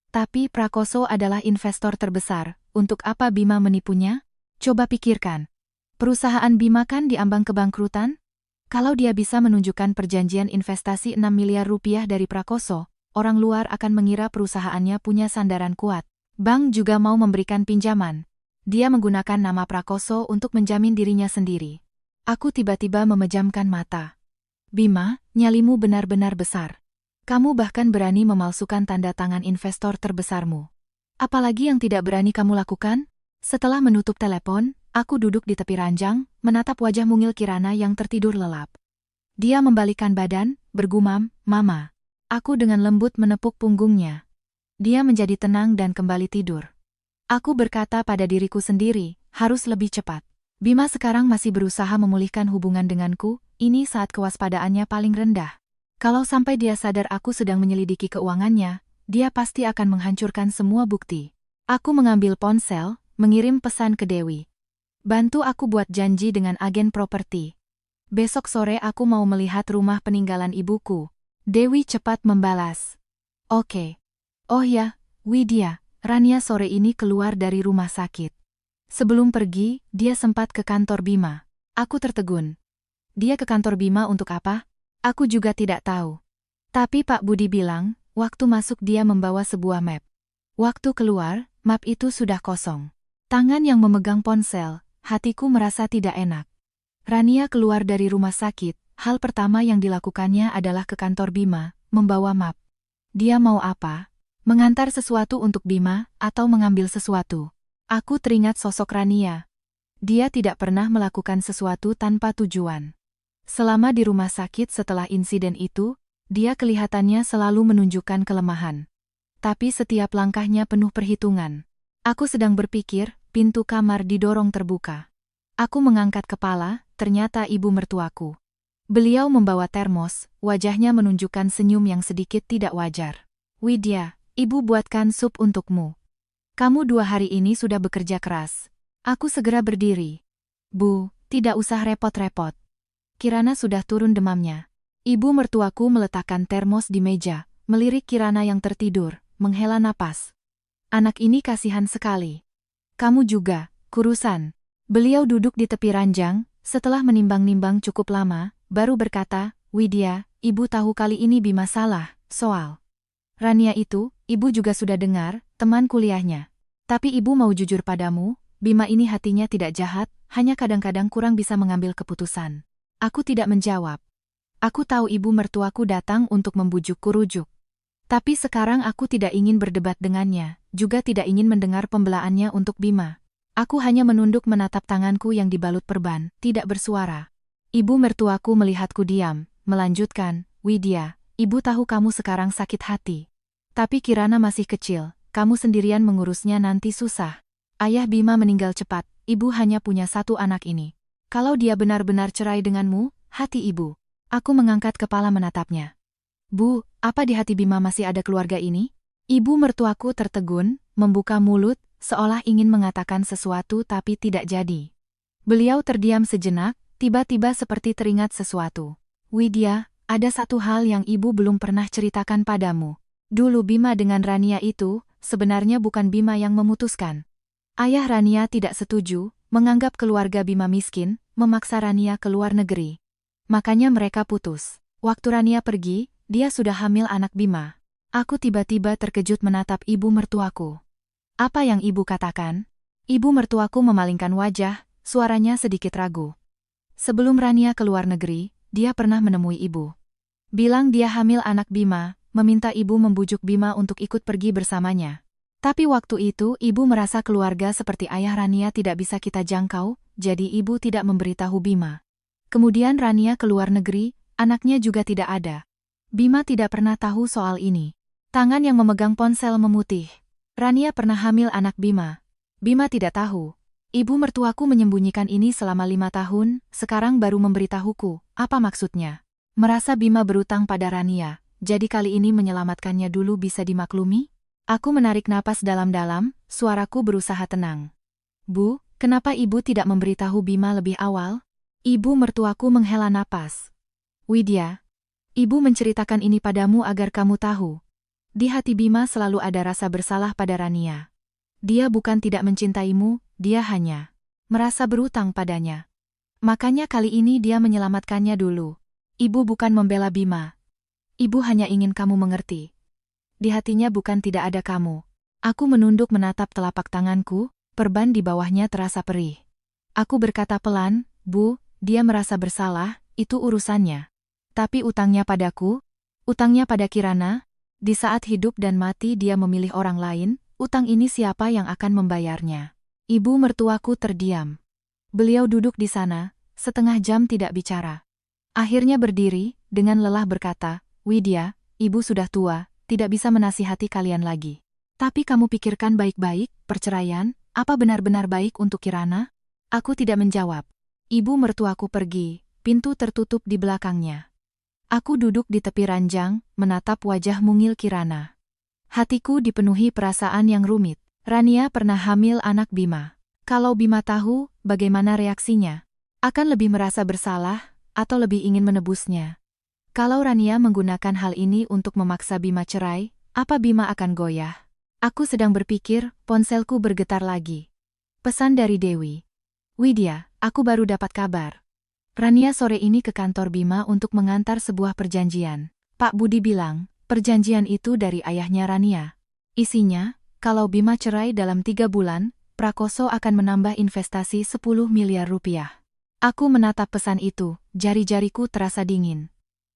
Tapi Prakoso adalah investor terbesar, untuk apa Bima menipunya? Coba pikirkan. Perusahaan Bima kan diambang kebangkrutan? Kalau dia bisa menunjukkan perjanjian investasi 6 miliar rupiah dari Prakoso, orang luar akan mengira perusahaannya punya sandaran kuat. Bank juga mau memberikan pinjaman. Dia menggunakan nama Prakoso untuk menjamin dirinya sendiri. Aku tiba-tiba memejamkan mata. Bima, nyalimu benar-benar besar. Kamu bahkan berani memalsukan tanda tangan investor terbesarmu. Apalagi yang tidak berani kamu lakukan? Setelah menutup telepon, aku duduk di tepi ranjang, menatap wajah mungil Kirana yang tertidur lelap. Dia membalikkan badan, bergumam, Mama. Aku dengan lembut menepuk punggungnya. Dia menjadi tenang dan kembali tidur. Aku berkata pada diriku sendiri, harus lebih cepat. Bima sekarang masih berusaha memulihkan hubungan denganku, ini saat kewaspadaannya paling rendah. Kalau sampai dia sadar aku sedang menyelidiki keuangannya, dia pasti akan menghancurkan semua bukti. Aku mengambil ponsel, mengirim pesan ke Dewi. Bantu aku buat janji dengan agen properti. Besok sore aku mau melihat rumah peninggalan ibuku. Dewi cepat membalas. Oke. Oh ya, Widya, Rania sore ini keluar dari rumah sakit. Sebelum pergi, dia sempat ke kantor Bima. Aku tertegun. Dia ke kantor Bima untuk apa? Aku juga tidak tahu. Tapi Pak Budi bilang, waktu masuk dia membawa sebuah map. Waktu keluar, map itu sudah kosong. Tangan yang memegang ponsel, hatiku merasa tidak enak. Rania keluar dari rumah sakit, Hal pertama yang dilakukannya adalah ke kantor Bima, membawa map. Dia mau apa? Mengantar sesuatu untuk Bima, atau mengambil sesuatu? Aku teringat sosok Rania. Dia tidak pernah melakukan sesuatu tanpa tujuan. Selama di rumah sakit setelah insiden itu, dia kelihatannya selalu menunjukkan kelemahan. Tapi setiap langkahnya penuh perhitungan. Aku sedang berpikir, pintu kamar didorong terbuka. Aku mengangkat kepala, ternyata ibu mertuaku. Beliau membawa termos, wajahnya menunjukkan senyum yang sedikit tidak wajar. Widya, ibu buatkan sup untukmu. Kamu 2 hari ini sudah bekerja keras. Aku segera berdiri. Bu, tidak usah repot-repot. Kirana sudah turun demamnya. Ibu mertuaku meletakkan termos di meja, melirik Kirana yang tertidur, menghela napas. Anak ini kasihan sekali. Kamu juga, kurusan. Beliau duduk di tepi ranjang, setelah menimbang-nimbang cukup lama, baru berkata, Widya, ibu tahu kali ini Bima salah, soal Rania itu, ibu juga sudah dengar, teman kuliahnya. Tapi ibu mau jujur padamu, Bima ini hatinya tidak jahat, hanya kadang-kadang kurang bisa mengambil keputusan. Aku tidak menjawab. Aku tahu ibu mertuaku datang untuk membujukku rujuk. Tapi sekarang aku tidak ingin berdebat dengannya, juga tidak ingin mendengar pembelaannya untuk Bima. Aku hanya menunduk menatap tanganku yang dibalut perban, tidak bersuara. Ibu mertuaku melihatku diam, melanjutkan, Widya, ibu tahu kamu sekarang sakit hati. Tapi Kirana masih kecil, kamu sendirian mengurusnya nanti susah. Ayah Bima meninggal cepat, ibu hanya punya 1 anak ini. Kalau dia benar-benar cerai denganmu, hati ibu. Aku mengangkat kepala menatapnya. Bu, apa di hati Bima masih ada keluarga ini? Ibu mertuaku tertegun, membuka mulut, seolah ingin mengatakan sesuatu tapi tidak jadi. Beliau terdiam sejenak, tiba-tiba seperti teringat sesuatu. Widya, ada satu hal yang ibu belum pernah ceritakan padamu. Dulu Bima dengan Rania itu, sebenarnya bukan Bima yang memutuskan. Ayah Rania tidak setuju, menganggap keluarga Bima miskin, memaksa Rania ke luar negeri. Makanya mereka putus. Waktu Rania pergi, dia sudah hamil anak Bima. Aku tiba-tiba terkejut menatap ibu mertuaku. Apa yang ibu katakan? Ibu mertuaku memalingkan wajah, suaranya sedikit ragu. Sebelum Rania ke luar negeri, dia pernah menemui ibu. Bilang dia hamil anak Bima, meminta ibu membujuk Bima untuk ikut pergi bersamanya. Tapi waktu itu ibu merasa keluarga seperti ayah Rania tidak bisa kita jangkau, jadi ibu tidak memberitahu Bima. Kemudian Rania ke luar negeri, anaknya juga tidak ada. Bima tidak pernah tahu soal ini. Tangan yang memegang ponsel memutih. Rania pernah hamil anak Bima. Bima tidak tahu. Ibu mertuaku menyembunyikan ini selama 5 tahun, sekarang baru memberitahuku. Apa maksudnya? Merasa Bima berutang pada Rania, jadi kali ini menyelamatkannya dulu bisa dimaklumi? Aku menarik napas dalam-dalam, suaraku berusaha tenang. Bu, kenapa ibu tidak memberitahu Bima lebih awal? Ibu mertuaku menghela napas. Widya, ibu menceritakan ini padamu agar kamu tahu. Di hati Bima selalu ada rasa bersalah pada Rania. Dia bukan tidak mencintaimu, dia hanya merasa berutang padanya. Makanya kali ini dia menyelamatkannya dulu. Ibu bukan membela Bima. Ibu hanya ingin kamu mengerti. Di hatinya bukan tidak ada kamu. Aku menunduk menatap telapak tanganku, perban di bawahnya terasa perih. Aku berkata pelan, Bu, dia merasa bersalah, itu urusannya. Tapi utangnya padaku, utangnya pada Kirana, di saat hidup dan mati dia memilih orang lain, utang ini siapa yang akan membayarnya? Ibu mertuaku terdiam. Beliau duduk di sana, setengah jam tidak bicara. Akhirnya berdiri, dengan lelah berkata, Widya, ibu sudah tua, tidak bisa menasihati kalian lagi. Tapi kamu pikirkan baik-baik, perceraian, apa benar-benar baik untuk Kirana? Aku tidak menjawab. Ibu mertuaku pergi, pintu tertutup di belakangnya. Aku duduk di tepi ranjang, menatap wajah mungil Kirana. Hatiku dipenuhi perasaan yang rumit. Rania pernah hamil anak Bima. Kalau Bima tahu, bagaimana reaksinya? Akan lebih merasa bersalah, atau lebih ingin menebusnya? Kalau Rania menggunakan hal ini untuk memaksa Bima cerai, apa Bima akan goyah? Aku sedang berpikir, ponselku bergetar lagi. Pesan dari Dewi. Widya, aku baru dapat kabar. Rania sore ini ke kantor Bima untuk mengantar sebuah perjanjian. Pak Budi bilang, perjanjian itu dari ayahnya Rania. Isinya, kalau Bima cerai dalam 3 bulan, Prakoso akan menambah investasi 10 miliar rupiah. Aku menatap pesan itu, jari-jariku terasa dingin.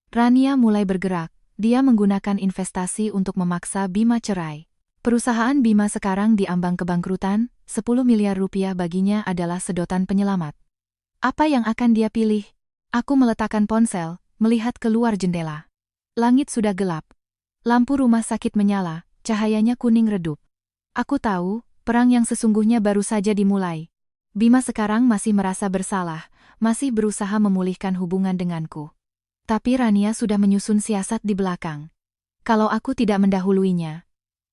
Rania mulai bergerak. Dia menggunakan investasi untuk memaksa Bima cerai. Perusahaan Bima sekarang diambang kebangkrutan, 10 miliar rupiah baginya adalah sedotan penyelamat. Apa yang akan dia pilih? Aku meletakkan ponsel, melihat keluar jendela. Langit sudah gelap. Lampu rumah sakit menyala, cahayanya kuning redup. Aku tahu, perang yang sesungguhnya baru saja dimulai. Bima sekarang masih merasa bersalah, masih berusaha memulihkan hubungan denganku. Tapi Rania sudah menyusun siasat di belakang. Kalau aku tidak mendahuluinya,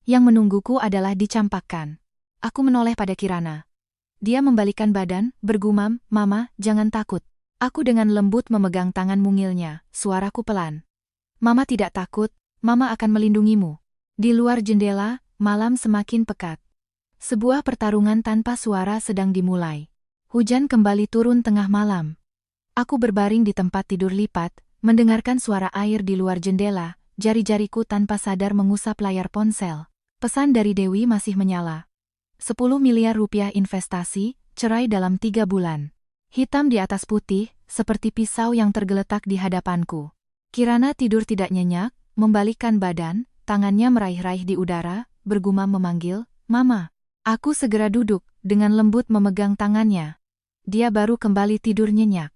yang menungguku adalah dicampakkan. Aku menoleh pada Kirana. Dia membalikkan badan, bergumam, "Mama, jangan takut." Aku dengan lembut memegang tangan mungilnya, suaraku pelan. "Mama tidak takut, Mama akan melindungimu." Di luar jendela, malam semakin pekat. Sebuah pertarungan tanpa suara sedang dimulai. Hujan kembali turun tengah malam. Aku berbaring di tempat tidur lipat, mendengarkan suara air di luar jendela, jari-jariku tanpa sadar mengusap layar ponsel. Pesan dari Dewi masih menyala. 10 miliar rupiah investasi, cerai dalam 3 bulan. Hitam di atas putih, seperti pisau yang tergeletak di hadapanku. Kirana tidur tidak nyenyak, membalikkan badan, tangannya meraih-raih di udara, bergumam memanggil, "Mama." Aku segera duduk, dengan lembut memegang tangannya. Dia baru kembali tidur nyenyak.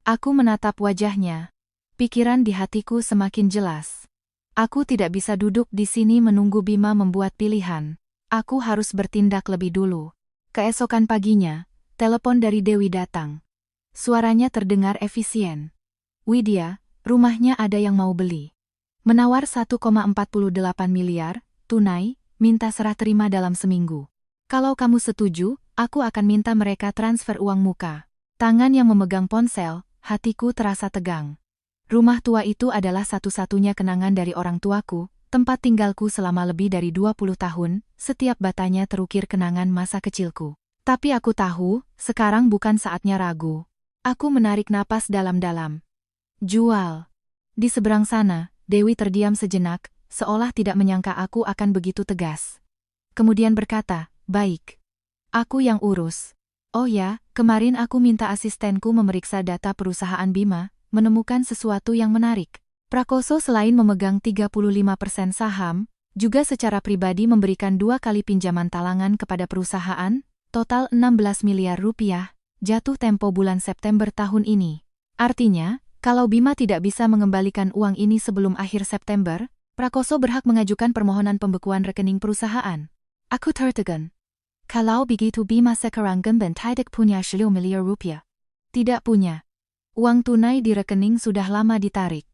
Aku menatap wajahnya. Pikiran di hatiku semakin jelas. Aku tidak bisa duduk di sini menunggu Bima membuat pilihan. Aku harus bertindak lebih dulu. Keesokan paginya, telepon dari Dewi datang. Suaranya terdengar efisien. "Widya, rumahnya ada yang mau beli. Menawar 1,48 miliar, tunai, minta serah terima dalam seminggu. Kalau kamu setuju, aku akan minta mereka transfer uang muka." Tangan yang memegang ponsel, hatiku terasa tegang. Rumah tua itu adalah satu-satunya kenangan dari orang tuaku, tempat tinggalku selama lebih dari 20 tahun, setiap batanya terukir kenangan masa kecilku. Tapi aku tahu, sekarang bukan saatnya ragu. Aku menarik napas dalam-dalam. "Jual." Di seberang sana, Dewi terdiam sejenak, seolah tidak menyangka aku akan begitu tegas. Kemudian berkata, "Baik. Aku yang urus." "Oh ya, kemarin aku minta asistenku memeriksa data perusahaan Bima, menemukan sesuatu yang menarik. Prakoso selain memegang 35% saham, juga secara pribadi memberikan 2 kali pinjaman talangan kepada perusahaan, total 16 miliar rupiah, jatuh tempo bulan September tahun ini. Artinya, kalau Bima tidak bisa mengembalikan uang ini sebelum akhir September, Prakoso berhak mengajukan permohonan pembekuan rekening perusahaan." Aku tertegun. "Kalau begitu Bima sekarang gemben tidak punya 10 miliar rupiah." "Tidak punya. Uang tunai di rekening sudah lama ditarik.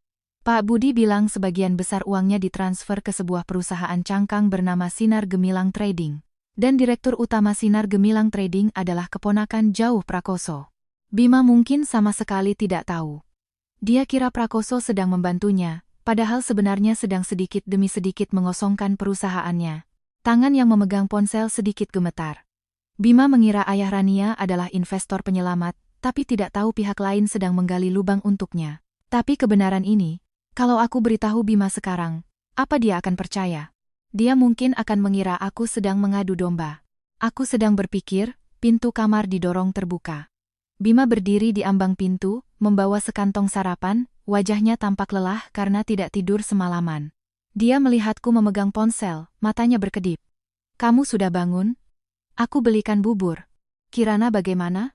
Pak Budi bilang sebagian besar uangnya ditransfer ke sebuah perusahaan cangkang bernama Sinar Gemilang Trading. Dan direktur utama Sinar Gemilang Trading adalah keponakan jauh Prakoso. Bima mungkin sama sekali tidak tahu. Dia kira Prakoso sedang membantunya, padahal sebenarnya sedang sedikit demi sedikit mengosongkan perusahaannya." Tangan yang memegang ponsel sedikit gemetar. Bima mengira ayah Rania adalah investor penyelamat, tapi tidak tahu pihak lain sedang menggali lubang untuknya. Tapi kebenaran ini, kalau aku beritahu Bima sekarang, apa dia akan percaya? Dia mungkin akan mengira aku sedang mengadu domba. Aku sedang berpikir, pintu kamar didorong terbuka. Bima berdiri di ambang pintu, membawa sekantong sarapan, wajahnya tampak lelah karena tidak tidur semalaman. Dia melihatku memegang ponsel, matanya berkedip. "Kamu sudah bangun?" "Aku belikan bubur." "Kirana bagaimana?"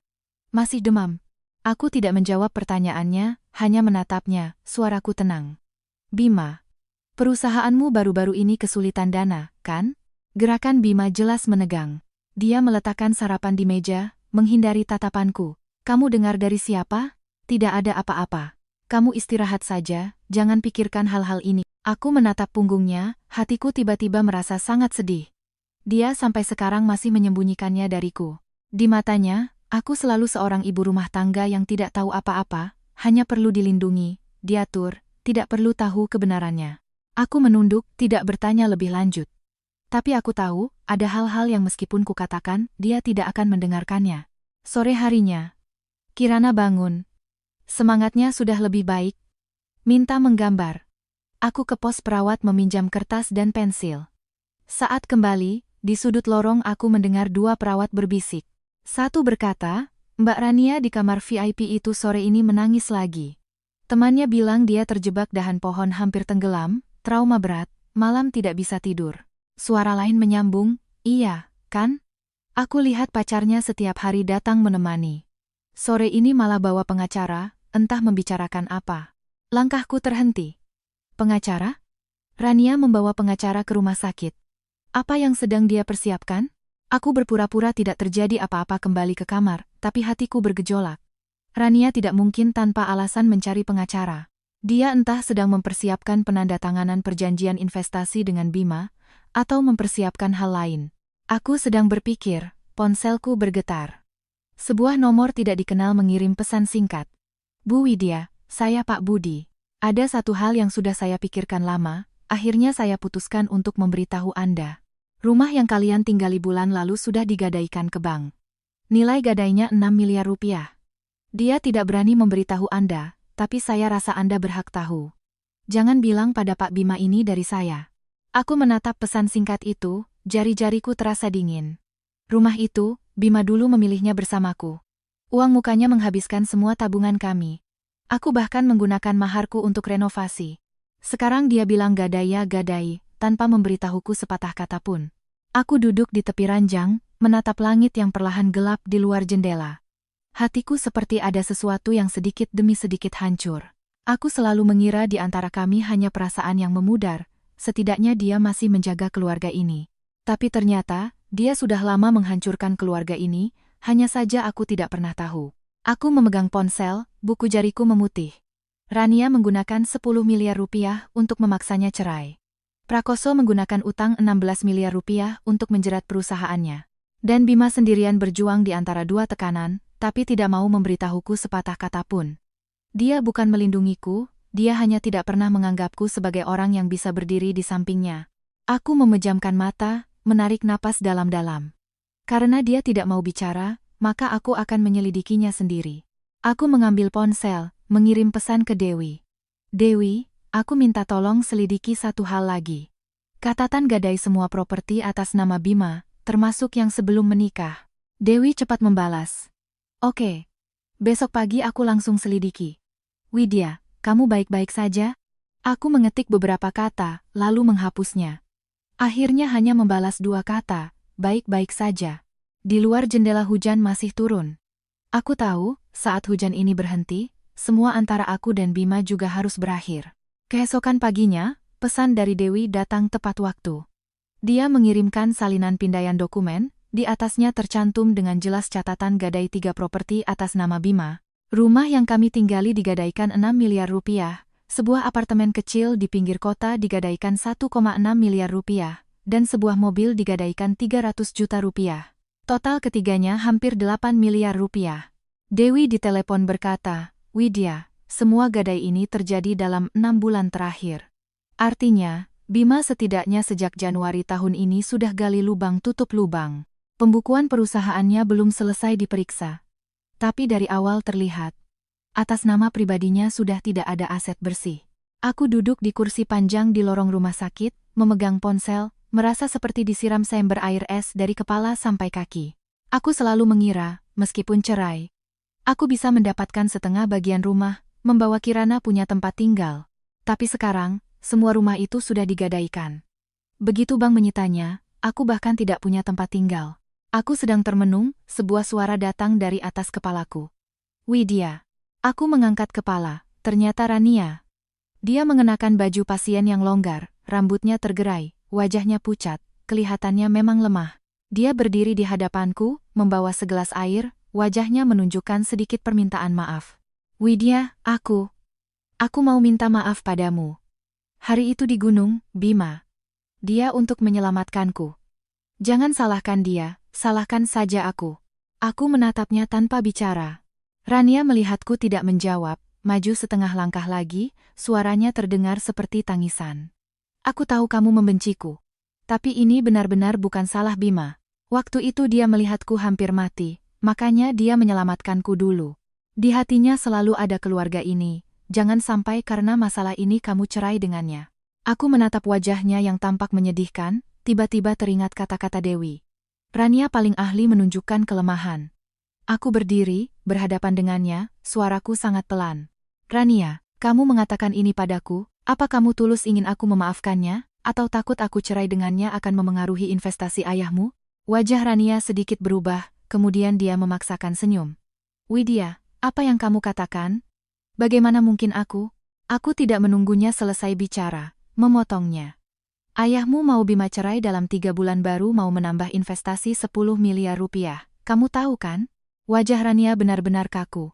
"Masih demam." Aku tidak menjawab pertanyaannya, hanya menatapnya, suaraku tenang. "Bima, perusahaanmu baru-baru ini kesulitan dana, kan?" Gerakan Bima jelas menegang. Dia meletakkan sarapan di meja, menghindari tatapanku. "Kamu dengar dari siapa?" "Tidak ada apa-apa. Kamu istirahat saja, jangan pikirkan hal-hal ini." Aku menatap punggungnya, hatiku tiba-tiba merasa sangat sedih. Dia sampai sekarang masih menyembunyikannya dariku. Di matanya, aku selalu seorang ibu rumah tangga yang tidak tahu apa-apa, hanya perlu dilindungi, diatur, tidak perlu tahu kebenarannya. Aku menunduk, tidak bertanya lebih lanjut. Tapi aku tahu, ada hal-hal yang meskipun kukatakan, dia tidak akan mendengarkannya. Sore harinya, Kirana bangun. Semangatnya sudah lebih baik. Minta menggambar. Aku ke pos perawat meminjam kertas dan pensil. Saat kembali, di sudut lorong aku mendengar 2 perawat berbisik. Satu berkata, Mbak Rania di kamar VIP itu sore ini menangis lagi. Temannya bilang dia terjebak dahan pohon hampir tenggelam, trauma berat, malam tidak bisa tidur. Suara lain menyambung, iya, kan? Aku lihat pacarnya setiap hari datang menemani. Sore ini malah bawa pengacara, entah membicarakan apa. Langkahku terhenti. Pengacara? Rania membawa pengacara ke rumah sakit. Apa yang sedang dia persiapkan? Aku berpura-pura tidak terjadi apa-apa kembali ke kamar, tapi hatiku bergejolak. Rania tidak mungkin tanpa alasan mencari pengacara. Dia entah sedang mempersiapkan penandatanganan perjanjian investasi dengan Bima, atau mempersiapkan hal lain. Aku sedang berpikir, ponselku bergetar. Sebuah nomor tidak dikenal mengirim pesan singkat. Bu Widya, saya Pak Budi. Ada satu hal yang sudah saya pikirkan lama, akhirnya saya putuskan untuk memberitahu Anda. Rumah yang kalian tinggali bulan lalu sudah digadaikan ke bank. Nilai gadainya 6 miliar rupiah. Dia tidak berani memberitahu Anda, tapi saya rasa Anda berhak tahu. Jangan bilang pada Pak Bima ini dari saya. Aku menatap pesan singkat itu, jari-jariku terasa dingin. Rumah itu, Bima dulu memilihnya bersamaku. Uang mukanya menghabiskan semua tabungan kami. Aku bahkan menggunakan maharku untuk renovasi. Sekarang dia bilang gadai ya gadai, tanpa memberitahuku sepatah kata pun. Aku duduk di tepi ranjang, menatap langit yang perlahan gelap di luar jendela. Hatiku seperti ada sesuatu yang sedikit demi sedikit hancur. Aku selalu mengira di antara kami hanya perasaan yang memudar, setidaknya dia masih menjaga keluarga ini. Tapi ternyata, dia sudah lama menghancurkan keluarga ini, hanya saja aku tidak pernah tahu. Aku memegang ponsel, buku jariku memutih. Rania menggunakan 10 miliar rupiah untuk memaksanya cerai. Prakoso menggunakan utang 16 miliar rupiah untuk menjerat perusahaannya. Dan Bima sendirian berjuang di antara dua tekanan, tapi tidak mau memberitahuku sepatah kata pun. Dia bukan melindungiku, dia hanya tidak pernah menganggapku sebagai orang yang bisa berdiri di sampingnya. Aku memejamkan mata, menarik napas dalam-dalam. Karena dia tidak mau bicara, maka aku akan menyelidikinya sendiri. Aku mengambil ponsel, mengirim pesan ke Dewi. Dewi, aku minta tolong selidiki satu hal lagi. Catatan gadai semua properti atas nama Bima, termasuk yang sebelum menikah. Dewi cepat membalas. Oke. Besok pagi aku langsung selidiki. Widya, kamu baik-baik saja? Aku mengetik beberapa kata, lalu menghapusnya. Akhirnya hanya membalas 2 kata, baik-baik saja. Di luar jendela hujan masih turun. Aku tahu, saat hujan ini berhenti, semua antara aku dan Bima juga harus berakhir. Keesokan paginya, pesan dari Dewi datang tepat waktu. Dia mengirimkan salinan pindaian dokumen, di atasnya tercantum dengan jelas catatan gadai 3 properti atas nama Bima. Rumah yang kami tinggali digadaikan 6 miliar rupiah, sebuah apartemen kecil di pinggir kota digadaikan 1,6 miliar rupiah, dan sebuah mobil digadaikan 300 juta rupiah. Total ketiganya hampir 8 miliar rupiah. Dewi di telepon berkata, Widya, semua gadai ini terjadi dalam 6 bulan terakhir. Artinya, Bima setidaknya sejak Januari tahun ini sudah gali lubang tutup lubang. Pembukuan perusahaannya belum selesai diperiksa. Tapi dari awal terlihat, atas nama pribadinya sudah tidak ada aset bersih. Aku duduk di kursi panjang di lorong rumah sakit, memegang ponsel, merasa seperti disiram seember air es dari kepala sampai kaki. Aku selalu mengira, meskipun cerai, aku bisa mendapatkan setengah bagian rumah, membawa Kirana punya tempat tinggal. Tapi sekarang, semua rumah itu sudah digadaikan. Begitu bank menyitanya, aku bahkan tidak punya tempat tinggal. Aku sedang termenung, sebuah suara datang dari atas kepalaku. Widya. Aku mengangkat kepala, ternyata Rania. Dia mengenakan baju pasien yang longgar, rambutnya tergerai, wajahnya pucat, kelihatannya memang lemah. Dia berdiri di hadapanku, membawa segelas air, wajahnya menunjukkan sedikit permintaan maaf. Widya, aku mau minta maaf padamu. Hari itu di gunung, Bima. Dia untuk menyelamatkanku. Jangan salahkan dia, salahkan saja aku. Aku menatapnya tanpa bicara. Rania melihatku tidak menjawab, maju setengah langkah lagi, suaranya terdengar seperti tangisan. Aku tahu kamu membenciku. Tapi ini benar-benar bukan salah Bima. Waktu itu dia melihatku hampir mati, makanya dia menyelamatkanku dulu. Di hatinya selalu ada keluarga ini, jangan sampai karena masalah ini kamu cerai dengannya. Aku menatap wajahnya yang tampak menyedihkan, tiba-tiba teringat kata-kata Dewi. Rania paling ahli menunjukkan kelemahan. Aku berdiri, berhadapan dengannya, suaraku sangat pelan. Rania, kamu mengatakan ini padaku, apa kamu tulus ingin aku memaafkannya, atau takut aku cerai dengannya akan memengaruhi investasi ayahmu? Wajah Rania sedikit berubah, kemudian dia memaksakan senyum. Widya, apa yang kamu katakan? Bagaimana mungkin aku? Aku tidak menunggunya selesai bicara, memotongnya. Ayahmu mau Bima cerai dalam 3 bulan baru mau menambah investasi 10 miliar rupiah, kamu tahu kan? Wajah Rania benar-benar kaku.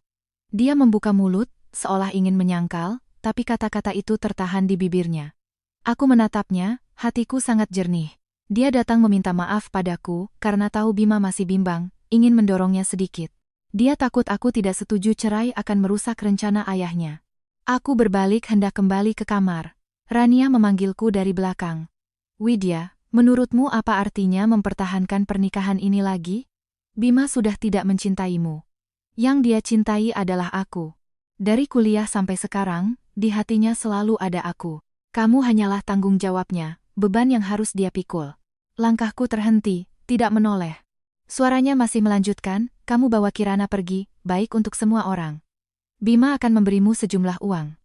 Dia membuka mulut, seolah ingin menyangkal, tapi kata-kata itu tertahan di bibirnya. Aku menatapnya, hatiku sangat jernih. Dia datang meminta maaf padaku, karena tahu Bima masih bimbang, ingin mendorongnya sedikit. Dia takut aku tidak setuju cerai akan merusak rencana ayahnya. Aku berbalik hendak kembali ke kamar. Rania memanggilku dari belakang. Widya, menurutmu apa artinya mempertahankan pernikahan ini lagi? Bima sudah tidak mencintaimu. Yang dia cintai adalah aku. Dari kuliah sampai sekarang, di hatinya selalu ada aku. Kamu hanyalah tanggung jawabnya, beban yang harus dia pikul. Langkahku terhenti, tidak menoleh. Suaranya masih melanjutkan, kamu bawa Kirana pergi, baik untuk semua orang. Bima akan memberimu sejumlah uang.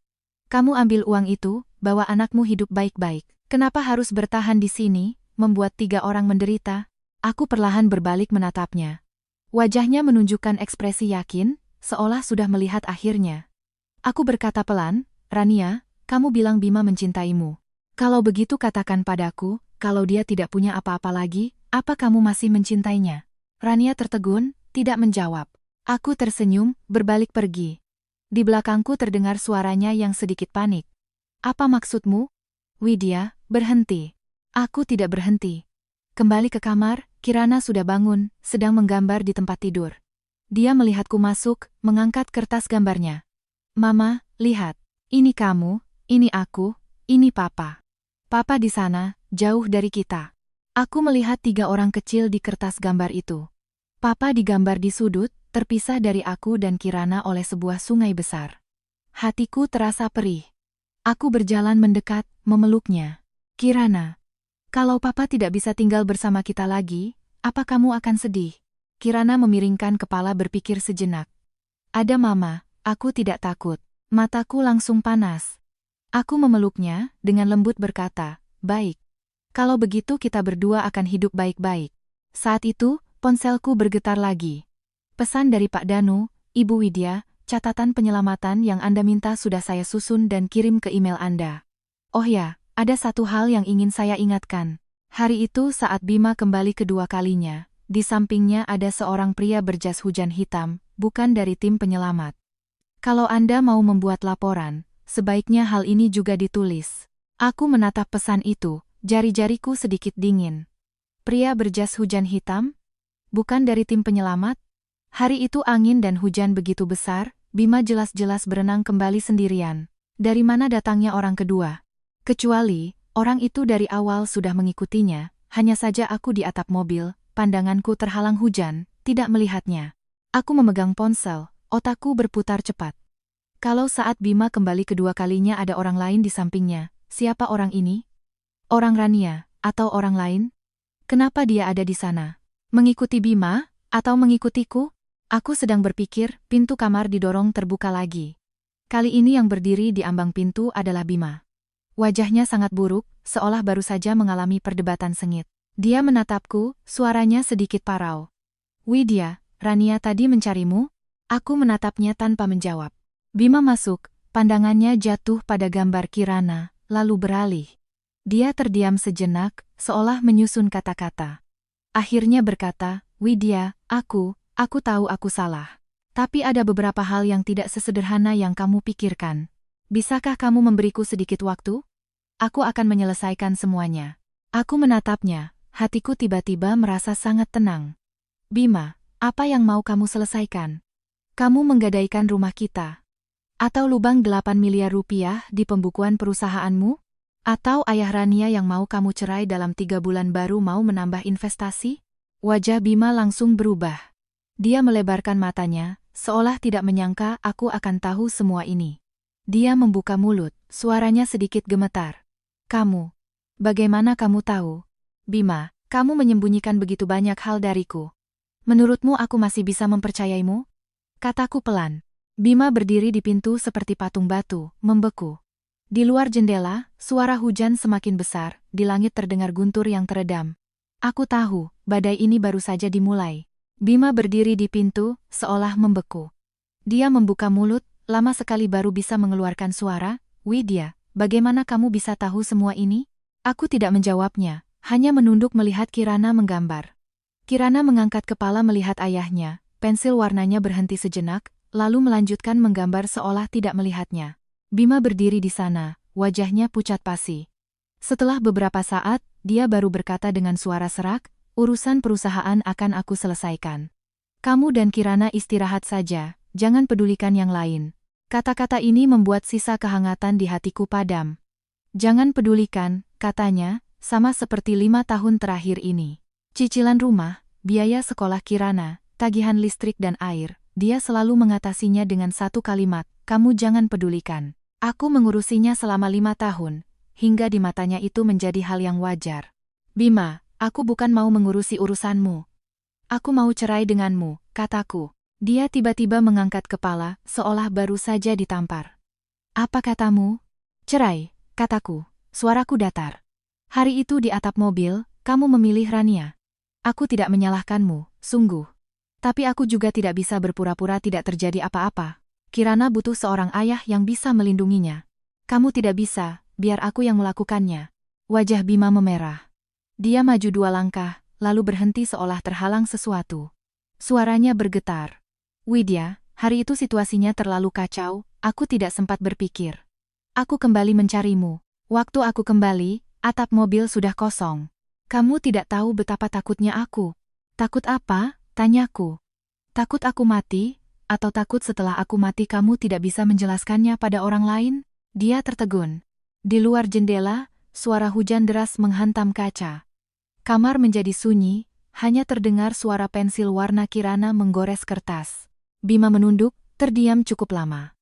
Kamu ambil uang itu, bawa anakmu hidup baik-baik. Kenapa harus bertahan di sini, membuat 3 orang menderita? Aku perlahan berbalik menatapnya. Wajahnya menunjukkan ekspresi yakin, seolah sudah melihat akhirnya. Aku berkata pelan, Rania, kamu bilang Bima mencintaimu. Kalau begitu katakan padaku, kalau dia tidak punya apa-apa lagi, apa kamu masih mencintainya? Rania tertegun, tidak menjawab. Aku tersenyum, berbalik pergi. Di belakangku terdengar suaranya yang sedikit panik. Apa maksudmu? Widya, berhenti. Aku tidak berhenti. Kembali ke kamar, Kirana sudah bangun, sedang menggambar di tempat tidur. Dia melihatku masuk, mengangkat kertas gambarnya. Mama, lihat. Ini kamu, ini aku, ini Papa. Papa di sana, jauh dari kita. Aku melihat 3 orang kecil di kertas gambar itu. Papa digambar di sudut, terpisah dari aku dan Kirana oleh sebuah sungai besar. Hatiku terasa perih. Aku berjalan mendekat, memeluknya. Kirana, kalau Papa tidak bisa tinggal bersama kita lagi, apa kamu akan sedih? Kirana memiringkan kepala berpikir sejenak. Ada Mama, aku tidak takut. Mataku langsung panas. Aku memeluknya, dengan lembut berkata, baik. Kalau begitu kita berdua akan hidup baik-baik. Saat itu, ponselku bergetar lagi. Pesan dari Pak Danu, Ibu Widya, catatan penyelamatan yang Anda minta sudah saya susun dan kirim ke email Anda. Oh ya, ada satu hal yang ingin saya ingatkan. Hari itu saat Bima kembali kedua kalinya, di sampingnya ada seorang pria berjas hujan hitam, bukan dari tim penyelamat. Kalau Anda mau membuat laporan, sebaiknya hal ini juga ditulis. Aku menatap pesan itu, jari-jariku sedikit dingin. Pria berjas hujan hitam? Bukan dari tim penyelamat? Hari itu angin dan hujan begitu besar, Bima jelas-jelas berenang kembali sendirian. Dari mana datangnya orang kedua? Kecuali, orang itu dari awal sudah mengikutinya, hanya saja aku di atap mobil, pandanganku terhalang hujan, tidak melihatnya. Aku memegang ponsel, otakku berputar cepat. Kalau saat Bima kembali kedua kalinya ada orang lain di sampingnya, siapa orang ini? Orang Rania, atau orang lain? Kenapa dia ada di sana? Mengikuti Bima, atau mengikutiku? Aku sedang berpikir, pintu kamar didorong terbuka lagi. Kali ini yang berdiri di ambang pintu adalah Bima. Wajahnya sangat buruk, seolah baru saja mengalami perdebatan sengit. Dia menatapku, suaranya sedikit parau. Widya, Rania tadi mencarimu? Aku menatapnya tanpa menjawab. Bima masuk, pandangannya jatuh pada gambar Kirana, lalu beralih. Dia terdiam sejenak, seolah menyusun kata-kata. Akhirnya berkata, Widya, aku tahu aku salah. Tapi ada beberapa hal yang tidak sesederhana yang kamu pikirkan. Bisakah kamu memberiku sedikit waktu? Aku akan menyelesaikan semuanya. Aku menatapnya, hatiku tiba-tiba merasa sangat tenang. Bima, apa yang mau kamu selesaikan? Kamu menggadaikan rumah kita? Atau lubang 8 miliar rupiah di pembukuan perusahaanmu? Atau ayah Rania yang mau kamu cerai dalam 3 bulan baru mau menambah investasi? Wajah Bima langsung berubah. Dia melebarkan matanya, seolah tidak menyangka aku akan tahu semua ini. Dia membuka mulut, suaranya sedikit gemetar. Kamu, bagaimana kamu tahu? Bima, kamu menyembunyikan begitu banyak hal dariku. Menurutmu aku masih bisa mempercayaimu? Kataku pelan. Bima berdiri di pintu seperti patung batu, membeku. Di luar jendela, suara hujan semakin besar, di langit terdengar guntur yang teredam. Aku tahu, badai ini baru saja dimulai. Bima berdiri di pintu, seolah membeku. Dia membuka mulut, lama sekali baru bisa mengeluarkan suara. Widya, bagaimana kamu bisa tahu semua ini? Aku tidak menjawabnya, hanya menunduk melihat Kirana menggambar. Kirana mengangkat kepala melihat ayahnya, pensil warnanya berhenti sejenak, lalu melanjutkan menggambar seolah tidak melihatnya. Bima berdiri di sana, wajahnya pucat pasi. Setelah beberapa saat, dia baru berkata dengan suara serak, urusan perusahaan akan aku selesaikan. Kamu dan Kirana istirahat saja, jangan pedulikan yang lain. Kata-kata ini membuat sisa kehangatan di hatiku padam. Jangan pedulikan, katanya, sama seperti 5 tahun terakhir ini. Cicilan rumah, biaya sekolah Kirana, tagihan listrik dan air, dia selalu mengatasinya dengan satu kalimat, kamu jangan pedulikan. Aku mengurusinya selama 5 tahun, hingga di matanya itu menjadi hal yang wajar. Bima, aku bukan mau mengurusi urusanmu. Aku mau cerai denganmu, kataku. Dia tiba-tiba mengangkat kepala, seolah baru saja ditampar. Apa katamu? Cerai, kataku. Suaraku datar. Hari itu di atap mobil, kamu memilih Rania. Aku tidak menyalahkanmu, sungguh. Tapi aku juga tidak bisa berpura-pura tidak terjadi apa-apa. Kirana butuh seorang ayah yang bisa melindunginya. Kamu tidak bisa, biar aku yang melakukannya. Wajah Bima memerah. Dia maju 2 langkah, lalu berhenti seolah terhalang sesuatu. Suaranya bergetar. Widya, hari itu situasinya terlalu kacau, aku tidak sempat berpikir. Aku kembali mencarimu. Waktu aku kembali, atap mobil sudah kosong. Kamu tidak tahu betapa takutnya aku. Takut apa? Tanyaku. Takut aku mati? Atau takut setelah aku mati kamu tidak bisa menjelaskannya pada orang lain? Dia tertegun. Di luar jendela, suara hujan deras menghantam kaca. Kamar menjadi sunyi, hanya terdengar suara pensil warna Kirana menggores kertas. Bima menunduk, terdiam cukup lama.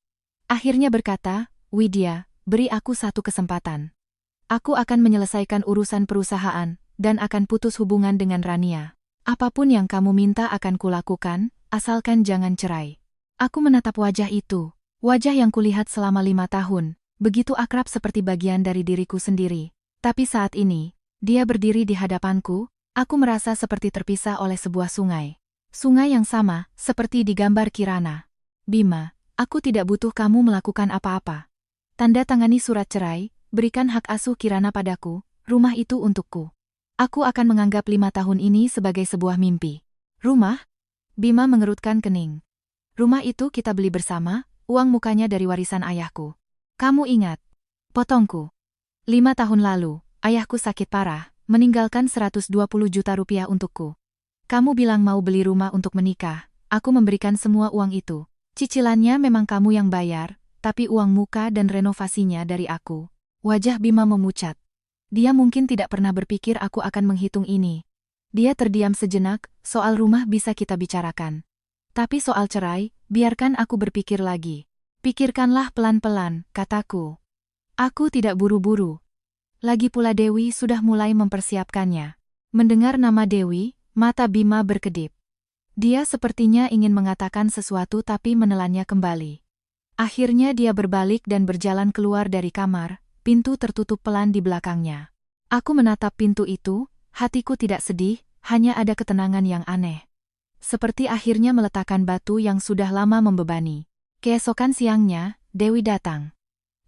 Akhirnya berkata, Widya, beri aku satu kesempatan. Aku akan menyelesaikan urusan perusahaan, dan akan putus hubungan dengan Rania. Apapun yang kamu minta akan kulakukan, asalkan jangan cerai. Aku menatap wajah itu, wajah yang kulihat selama 5 tahun, begitu akrab seperti bagian dari diriku sendiri. Tapi saat ini, dia berdiri di hadapanku, aku merasa seperti terpisah oleh sebuah sungai. Sungai yang sama, seperti di gambar Kirana. Bima, aku tidak butuh kamu melakukan apa-apa. Tanda tangani surat cerai, berikan hak asuh Kirana padaku, rumah itu untukku. Aku akan menganggap 5 tahun ini sebagai sebuah mimpi. Rumah? Bima mengerutkan kening. Rumah itu kita beli bersama, uang mukanya dari warisan ayahku. Kamu ingat? Potongku. 5 tahun lalu, ayahku sakit parah, meninggalkan 120 juta rupiah untukku. Kamu bilang mau beli rumah untuk menikah, aku memberikan semua uang itu. Cicilannya memang kamu yang bayar, tapi uang muka dan renovasinya dari aku. Wajah Bima memucat. Dia mungkin tidak pernah berpikir aku akan menghitung ini. Dia terdiam sejenak, soal rumah bisa kita bicarakan. Tapi soal cerai, biarkan aku berpikir lagi. Pikirkanlah pelan-pelan, kataku. Aku tidak buru-buru. Lagi pula Dewi sudah mulai mempersiapkannya. Mendengar nama Dewi, mata Bima berkedip. Dia sepertinya ingin mengatakan sesuatu tapi menelannya kembali. Akhirnya dia berbalik dan berjalan keluar dari kamar, pintu tertutup pelan di belakangnya. Aku menatap pintu itu, hatiku tidak sedih, hanya ada ketenangan yang aneh. Seperti akhirnya meletakkan batu yang sudah lama membebani. Keesokan siangnya, Dewi datang.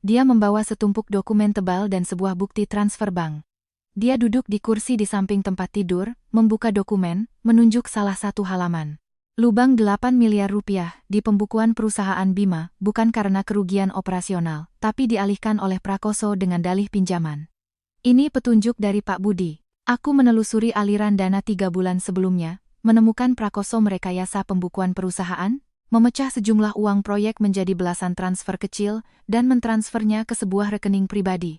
Dia membawa setumpuk dokumen tebal dan sebuah bukti transfer bank. Dia duduk di kursi di samping tempat tidur, membuka dokumen, menunjuk salah satu halaman. Lubang 8 miliar rupiah di pembukuan perusahaan Bima, bukan karena kerugian operasional, tapi dialihkan oleh Prakoso dengan dalih pinjaman. Ini petunjuk dari Pak Budi. Aku menelusuri aliran dana 3 bulan sebelumnya, menemukan Prakoso merekayasa pembukuan perusahaan, memecah sejumlah uang proyek menjadi belasan transfer kecil, dan mentransfernya ke sebuah rekening pribadi.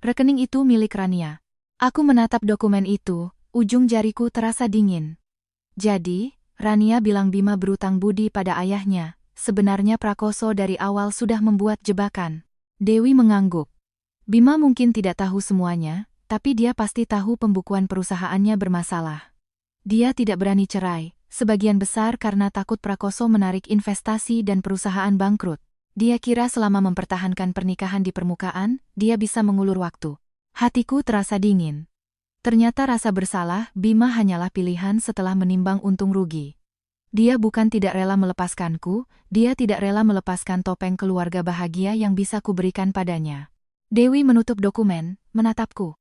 Rekening itu milik Rania. Aku menatap dokumen itu, ujung jariku terasa dingin. Jadi, Rania bilang Bima berutang budi pada ayahnya, sebenarnya Prakoso dari awal sudah membuat jebakan. Dewi mengangguk. Bima mungkin tidak tahu semuanya, tapi dia pasti tahu pembukuan perusahaannya bermasalah. Dia tidak berani cerai, Sebagian besar karena takut Prakoso menarik investasi dan perusahaan bangkrut. Dia kira selama mempertahankan pernikahan di permukaan, dia bisa mengulur waktu. Hatiku terasa dingin. Ternyata rasa bersalah Bima hanyalah pilihan setelah menimbang untung rugi. Dia bukan tidak rela melepaskanku, dia tidak rela melepaskan topeng keluarga bahagia yang bisa kuberikan padanya. Dewi menutup dokumen, menatapku.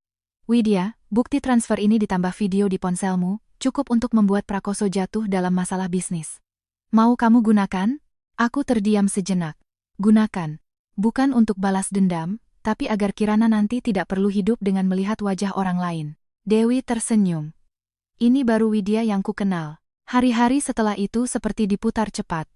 Widya, bukti transfer ini ditambah video di ponselmu, cukup untuk membuat Prakoso jatuh dalam masalah bisnis. Mau kamu gunakan? Aku terdiam sejenak. Gunakan. Bukan untuk balas dendam, tapi agar Kirana nanti tidak perlu hidup dengan melihat wajah orang lain. Dewi tersenyum. Ini baru Widya yang ku kenal. Hari-hari setelah itu seperti diputar cepat.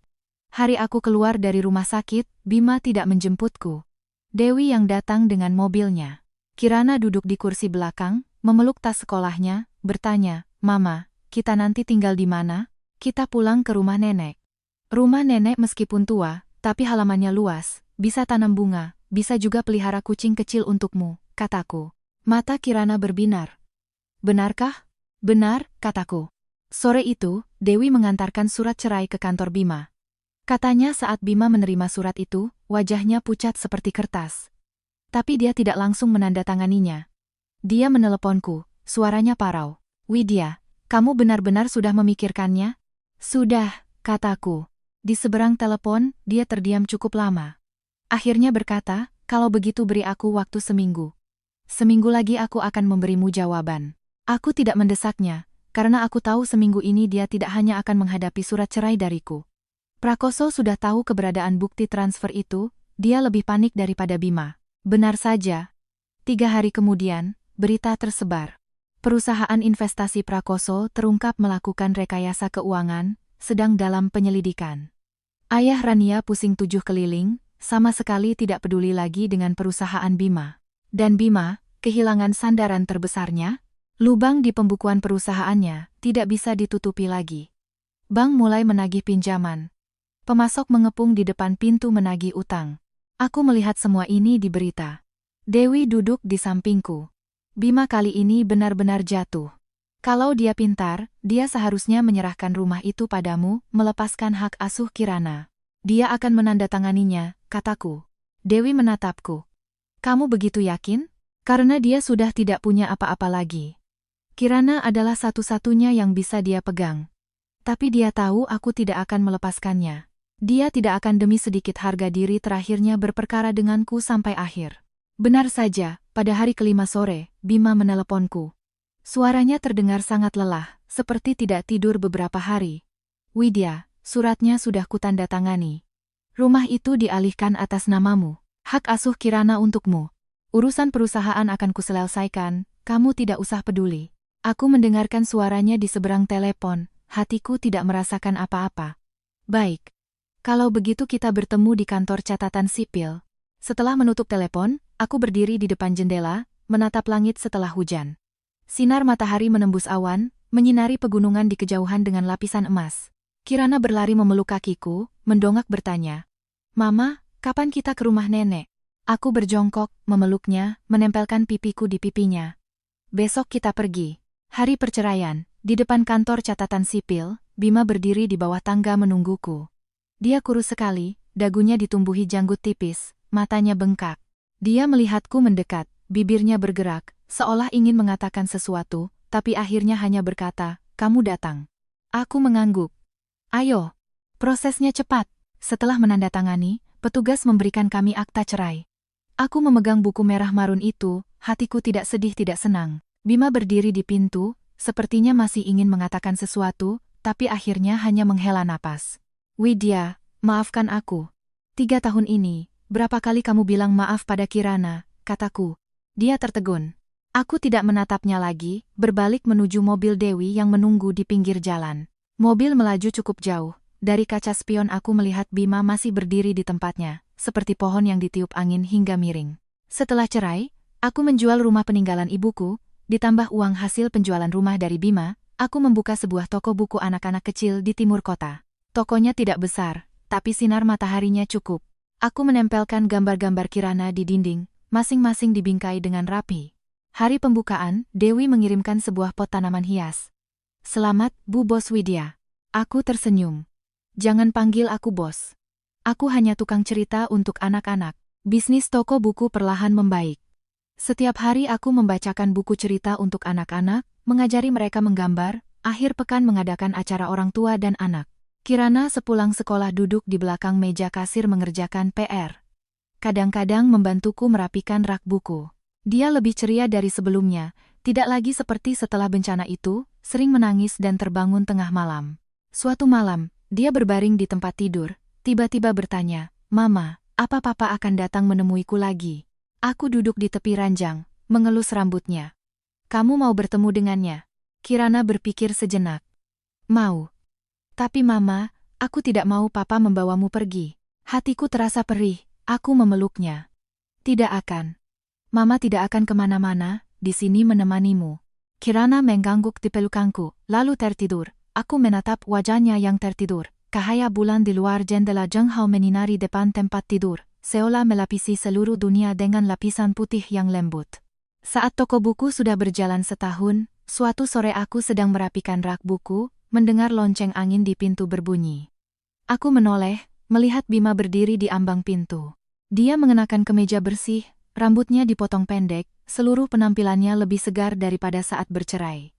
Hari aku keluar dari rumah sakit, Bima tidak menjemputku. Dewi yang datang dengan mobilnya. Kirana duduk di kursi belakang, memeluk tas sekolahnya, bertanya, "Mama, kita nanti tinggal di mana?" "Kita pulang ke rumah nenek." Rumah nenek meskipun tua, tapi halamannya luas, bisa tanam bunga, bisa juga pelihara kucing kecil untukmu, kataku. Mata Kirana berbinar. Benarkah? Benar, kataku. Sore itu, Dewi mengantarkan surat cerai ke kantor Bima. Katanya saat Bima menerima surat itu, wajahnya pucat seperti kertas. Tapi dia tidak langsung menandatanganinya. Dia meneleponku, suaranya parau. "Widya, kamu benar-benar sudah memikirkannya?" "Sudah," kataku. Di seberang telepon, dia terdiam cukup lama. Akhirnya berkata, "Kalau begitu beri aku waktu seminggu. Seminggu lagi aku akan memberimu jawaban." Aku tidak mendesaknya, karena aku tahu seminggu ini dia tidak hanya akan menghadapi surat cerai dariku. Prakoso sudah tahu keberadaan bukti transfer itu, dia lebih panik daripada Bima. Benar saja. 3 hari kemudian, berita tersebar. Perusahaan investasi Prakoso terungkap melakukan rekayasa keuangan, sedang dalam penyelidikan. Ayah Rania pusing 7 keliling, sama sekali tidak peduli lagi dengan perusahaan Bima. Dan Bima, kehilangan sandaran terbesarnya, lubang di pembukuan perusahaannya, tidak bisa ditutupi lagi. Bank mulai menagih pinjaman. Pemasok mengepung di depan pintu menagih utang. Aku melihat semua ini di berita. Dewi duduk di sampingku. Bima kali ini benar-benar jatuh. Kalau dia pintar, dia seharusnya menyerahkan rumah itu padamu, melepaskan hak asuh Kirana. Dia akan menandatanganinya, kataku. Dewi menatapku. Kamu begitu yakin? Karena dia sudah tidak punya apa-apa lagi. Kirana adalah satu-satunya yang bisa dia pegang. Tapi dia tahu aku tidak akan melepaskannya. Dia tidak akan demi sedikit harga diri terakhirnya berperkara denganku sampai akhir. Benar saja, pada hari kelima sore, Bima meneleponku. Suaranya terdengar sangat lelah, seperti tidak tidur beberapa hari. "Widya, suratnya sudah kutandatangani. Rumah itu dialihkan atas namamu. Hak asuh Kirana untukmu. Urusan perusahaan akan kuselesaikan, kamu tidak usah peduli." Aku mendengarkan suaranya di seberang telepon, hatiku tidak merasakan apa-apa. "Baik. Kalau begitu kita bertemu di kantor catatan sipil." Setelah menutup telepon, aku berdiri di depan jendela, menatap langit setelah hujan. Sinar matahari menembus awan, menyinari pegunungan di kejauhan dengan lapisan emas. Kirana berlari memeluk kakiku, mendongak bertanya, "Mama, kapan kita ke rumah nenek?" Aku berjongkok, memeluknya, menempelkan pipiku di pipinya. "Besok kita pergi." Hari perceraian, di depan kantor catatan sipil, Bima berdiri di bawah tangga menungguku. Dia kurus sekali, dagunya ditumbuhi janggut tipis, matanya bengkak. Dia melihatku mendekat, bibirnya bergerak, seolah ingin mengatakan sesuatu, tapi akhirnya hanya berkata, "Kamu datang." Aku mengangguk. "Ayo." Prosesnya cepat. Setelah menandatangani, petugas memberikan kami akta cerai. Aku memegang buku merah marun itu, hatiku tidak sedih tidak senang. Bima berdiri di pintu, sepertinya masih ingin mengatakan sesuatu, tapi akhirnya hanya menghela napas. "Widya, maafkan aku. 3 tahun ini, berapa kali kamu bilang maaf pada Kirana?" kataku. Dia tertegun. Aku tidak menatapnya lagi, berbalik menuju mobil Dewi yang menunggu di pinggir jalan. Mobil melaju cukup jauh. Dari kaca spion aku melihat Bima masih berdiri di tempatnya, seperti pohon yang ditiup angin hingga miring. Setelah cerai, aku menjual rumah peninggalan ibuku, ditambah uang hasil penjualan rumah dari Bima, aku membuka sebuah toko buku anak-anak kecil di timur kota. Tokonya tidak besar, tapi sinar mataharinya cukup. Aku menempelkan gambar-gambar Kirana di dinding, masing-masing dibingkai dengan rapi. Hari pembukaan, Dewi mengirimkan sebuah pot tanaman hias. "Selamat, Bu Bos Widya. Aku tersenyum. Jangan panggil aku bos. Aku hanya tukang cerita untuk anak-anak. Bisnis toko buku perlahan membaik. Setiap hari aku membacakan buku cerita untuk anak-anak, mengajari mereka menggambar, akhir pekan mengadakan acara orang tua dan anak. Kirana sepulang sekolah duduk di belakang meja kasir mengerjakan PR. Kadang-kadang membantuku merapikan rak buku. Dia lebih ceria dari sebelumnya, tidak lagi seperti setelah bencana itu, sering menangis dan terbangun tengah malam. Suatu malam, dia berbaring di tempat tidur, tiba-tiba bertanya, "Mama, apa papa akan datang menemuiku lagi?" Aku duduk di tepi ranjang, mengelus rambutnya. "Kamu mau bertemu dengannya?" Kirana berpikir sejenak. "Mau. Tapi mama, aku tidak mau papa membawamu pergi." Hatiku terasa perih, aku memeluknya. "Tidak akan. Mama tidak akan kemana-mana, di sini menemanimu." Kirana mengangguk di pelukanku, lalu tertidur. Aku menatap wajahnya yang tertidur. Cahaya bulan di luar jendela jenghau menyinari depan tempat tidur, seolah melapisi seluruh dunia dengan lapisan putih yang lembut. Saat toko buku sudah berjalan setahun, suatu sore aku sedang merapikan rak buku, mendengar lonceng angin di pintu berbunyi. Aku menoleh, melihat Bima berdiri di ambang pintu. Dia mengenakan kemeja bersih, rambutnya dipotong pendek, seluruh penampilannya lebih segar daripada saat bercerai.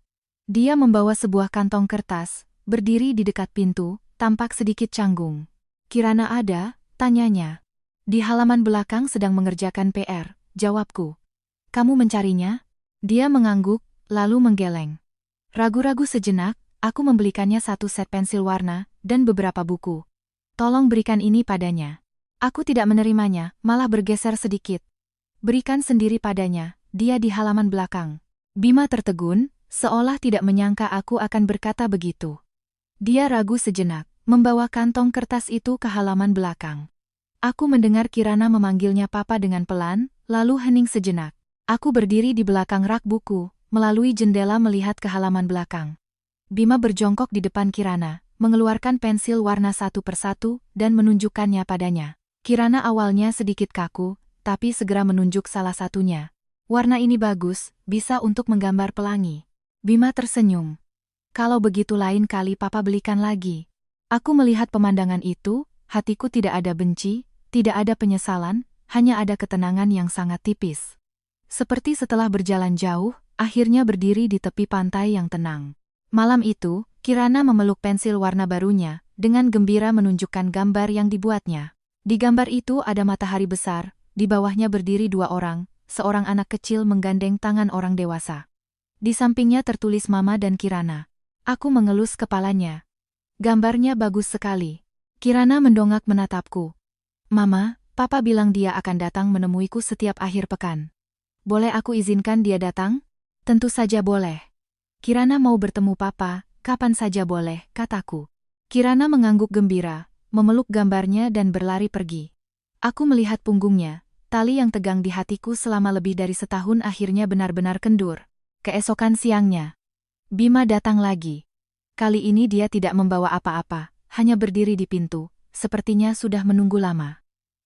Dia membawa sebuah kantong kertas, berdiri di dekat pintu, tampak sedikit canggung. "Kirana ada?" tanyanya. "Di halaman belakang sedang mengerjakan PR," jawabku. "Kamu mencarinya?" Dia mengangguk, lalu menggeleng. Ragu-ragu sejenak, aku membelikannya satu set pensil warna, dan beberapa buku. "Tolong berikan ini padanya." Aku tidak menerimanya, malah bergeser sedikit. "Berikan sendiri padanya, dia di halaman belakang." Bima tertegun, seolah tidak menyangka aku akan berkata begitu. Dia ragu sejenak, membawa kantong kertas itu ke halaman belakang. Aku mendengar Kirana memanggilnya papa dengan pelan, lalu hening sejenak. Aku berdiri di belakang rak buku, melalui jendela melihat ke halaman belakang. Bima berjongkok di depan Kirana, mengeluarkan pensil warna satu persatu, dan menunjukkannya padanya. Kirana awalnya sedikit kaku, tapi segera menunjuk salah satunya. "Warna ini bagus, bisa untuk menggambar pelangi." Bima tersenyum. "Kalau begitu lain kali papa belikan lagi." Aku melihat pemandangan itu, hatiku tidak ada benci, tidak ada penyesalan, hanya ada ketenangan yang sangat tipis. Seperti setelah berjalan jauh, akhirnya berdiri di tepi pantai yang tenang. Malam itu, Kirana memeluk pensil warna barunya, dengan gembira menunjukkan gambar yang dibuatnya. Di gambar itu ada matahari besar, di bawahnya berdiri dua orang, seorang anak kecil menggandeng tangan orang dewasa. Di sampingnya tertulis Mama dan Kirana. Aku mengelus kepalanya. "Gambarnya bagus sekali." Kirana mendongak menatapku. "Mama, papa bilang dia akan datang menemuiku setiap akhir pekan. Boleh aku izinkan dia datang?" "Tentu saja boleh. Kirana mau bertemu papa, kapan saja boleh," kataku. Kirana mengangguk gembira, memeluk gambarnya dan berlari pergi. Aku melihat punggungnya, tali yang tegang di hatiku selama lebih dari setahun akhirnya benar-benar kendur. Keesokan siangnya, Bima datang lagi. Kali ini dia tidak membawa apa-apa, hanya berdiri di pintu, sepertinya sudah menunggu lama.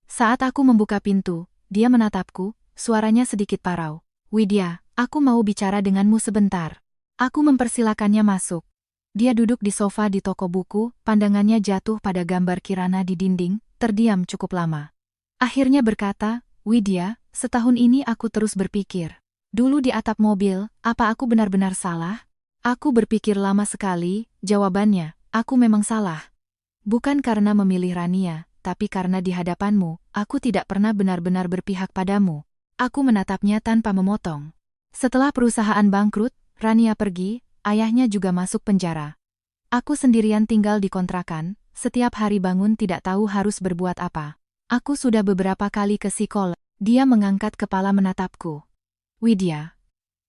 Saat aku membuka pintu, dia menatapku, suaranya sedikit parau. "Widya, aku mau bicara denganmu sebentar." Aku mempersilakannya masuk. Dia duduk di sofa di toko buku, pandangannya jatuh pada gambar Kirana di dinding, terdiam cukup lama. Akhirnya berkata, "Widya, setahun ini aku terus berpikir. Dulu di atap mobil, apa aku benar-benar salah?" "Aku berpikir lama sekali," jawabannya, "aku memang salah. Bukan karena memilih Rania, tapi karena di hadapanmu, aku tidak pernah benar-benar berpihak padamu." Aku menatapnya tanpa memotong. Setelah perusahaan bangkrut, Rania pergi, ayahnya juga masuk penjara. Aku sendirian tinggal di kontrakan, setiap hari bangun tidak tahu harus berbuat apa. Aku sudah beberapa kali ke psikolog. Dia mengangkat kepala menatapku. "Widya,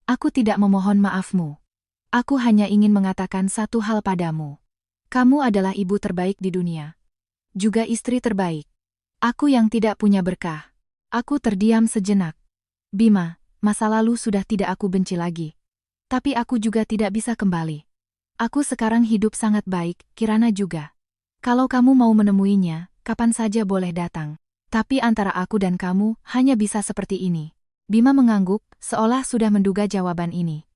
aku tidak memohon maafmu. Aku hanya ingin mengatakan satu hal padamu. Kamu adalah ibu terbaik di dunia. Juga istri terbaik. Aku yang tidak punya berkah." Aku terdiam sejenak. "Bima, masa lalu sudah tidak aku benci lagi. Tapi aku juga tidak bisa kembali. Aku sekarang hidup sangat baik, Kirana juga. Kalau kamu mau menemuinya, kapan saja boleh datang. Tapi antara aku dan kamu, hanya bisa seperti ini." Bima mengangguk, seolah sudah menduga jawaban ini.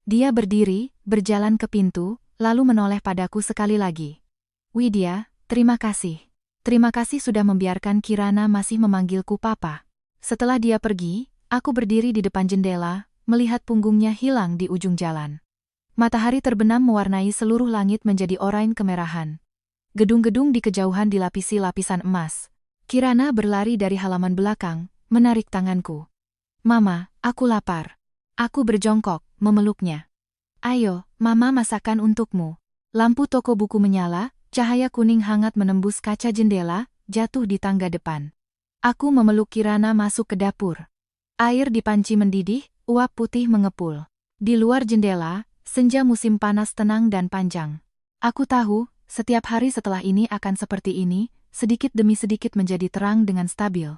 Dia berdiri, berjalan ke pintu, lalu menoleh padaku sekali lagi. Widya, terima kasih. Terima kasih sudah membiarkan Kirana masih memanggilku papa. Setelah dia pergi, aku berdiri di depan jendela, melihat punggungnya hilang di ujung jalan. Matahari terbenam mewarnai seluruh langit menjadi oranye kemerahan. Gedung-gedung di kejauhan dilapisi lapisan emas. Kirana berlari dari halaman belakang, menarik tanganku. Mama, aku lapar. Aku berjongkok, memeluknya. Ayo, Mama masakan untukmu. Lampu toko buku menyala, cahaya kuning hangat menembus kaca jendela, jatuh di tangga depan. Aku memeluk Kirana masuk ke dapur. Air di panci mendidih, uap putih mengepul. Di luar jendela, senja musim panas tenang dan panjang. Aku tahu, setiap hari setelah ini akan seperti ini, sedikit demi sedikit menjadi terang dengan stabil.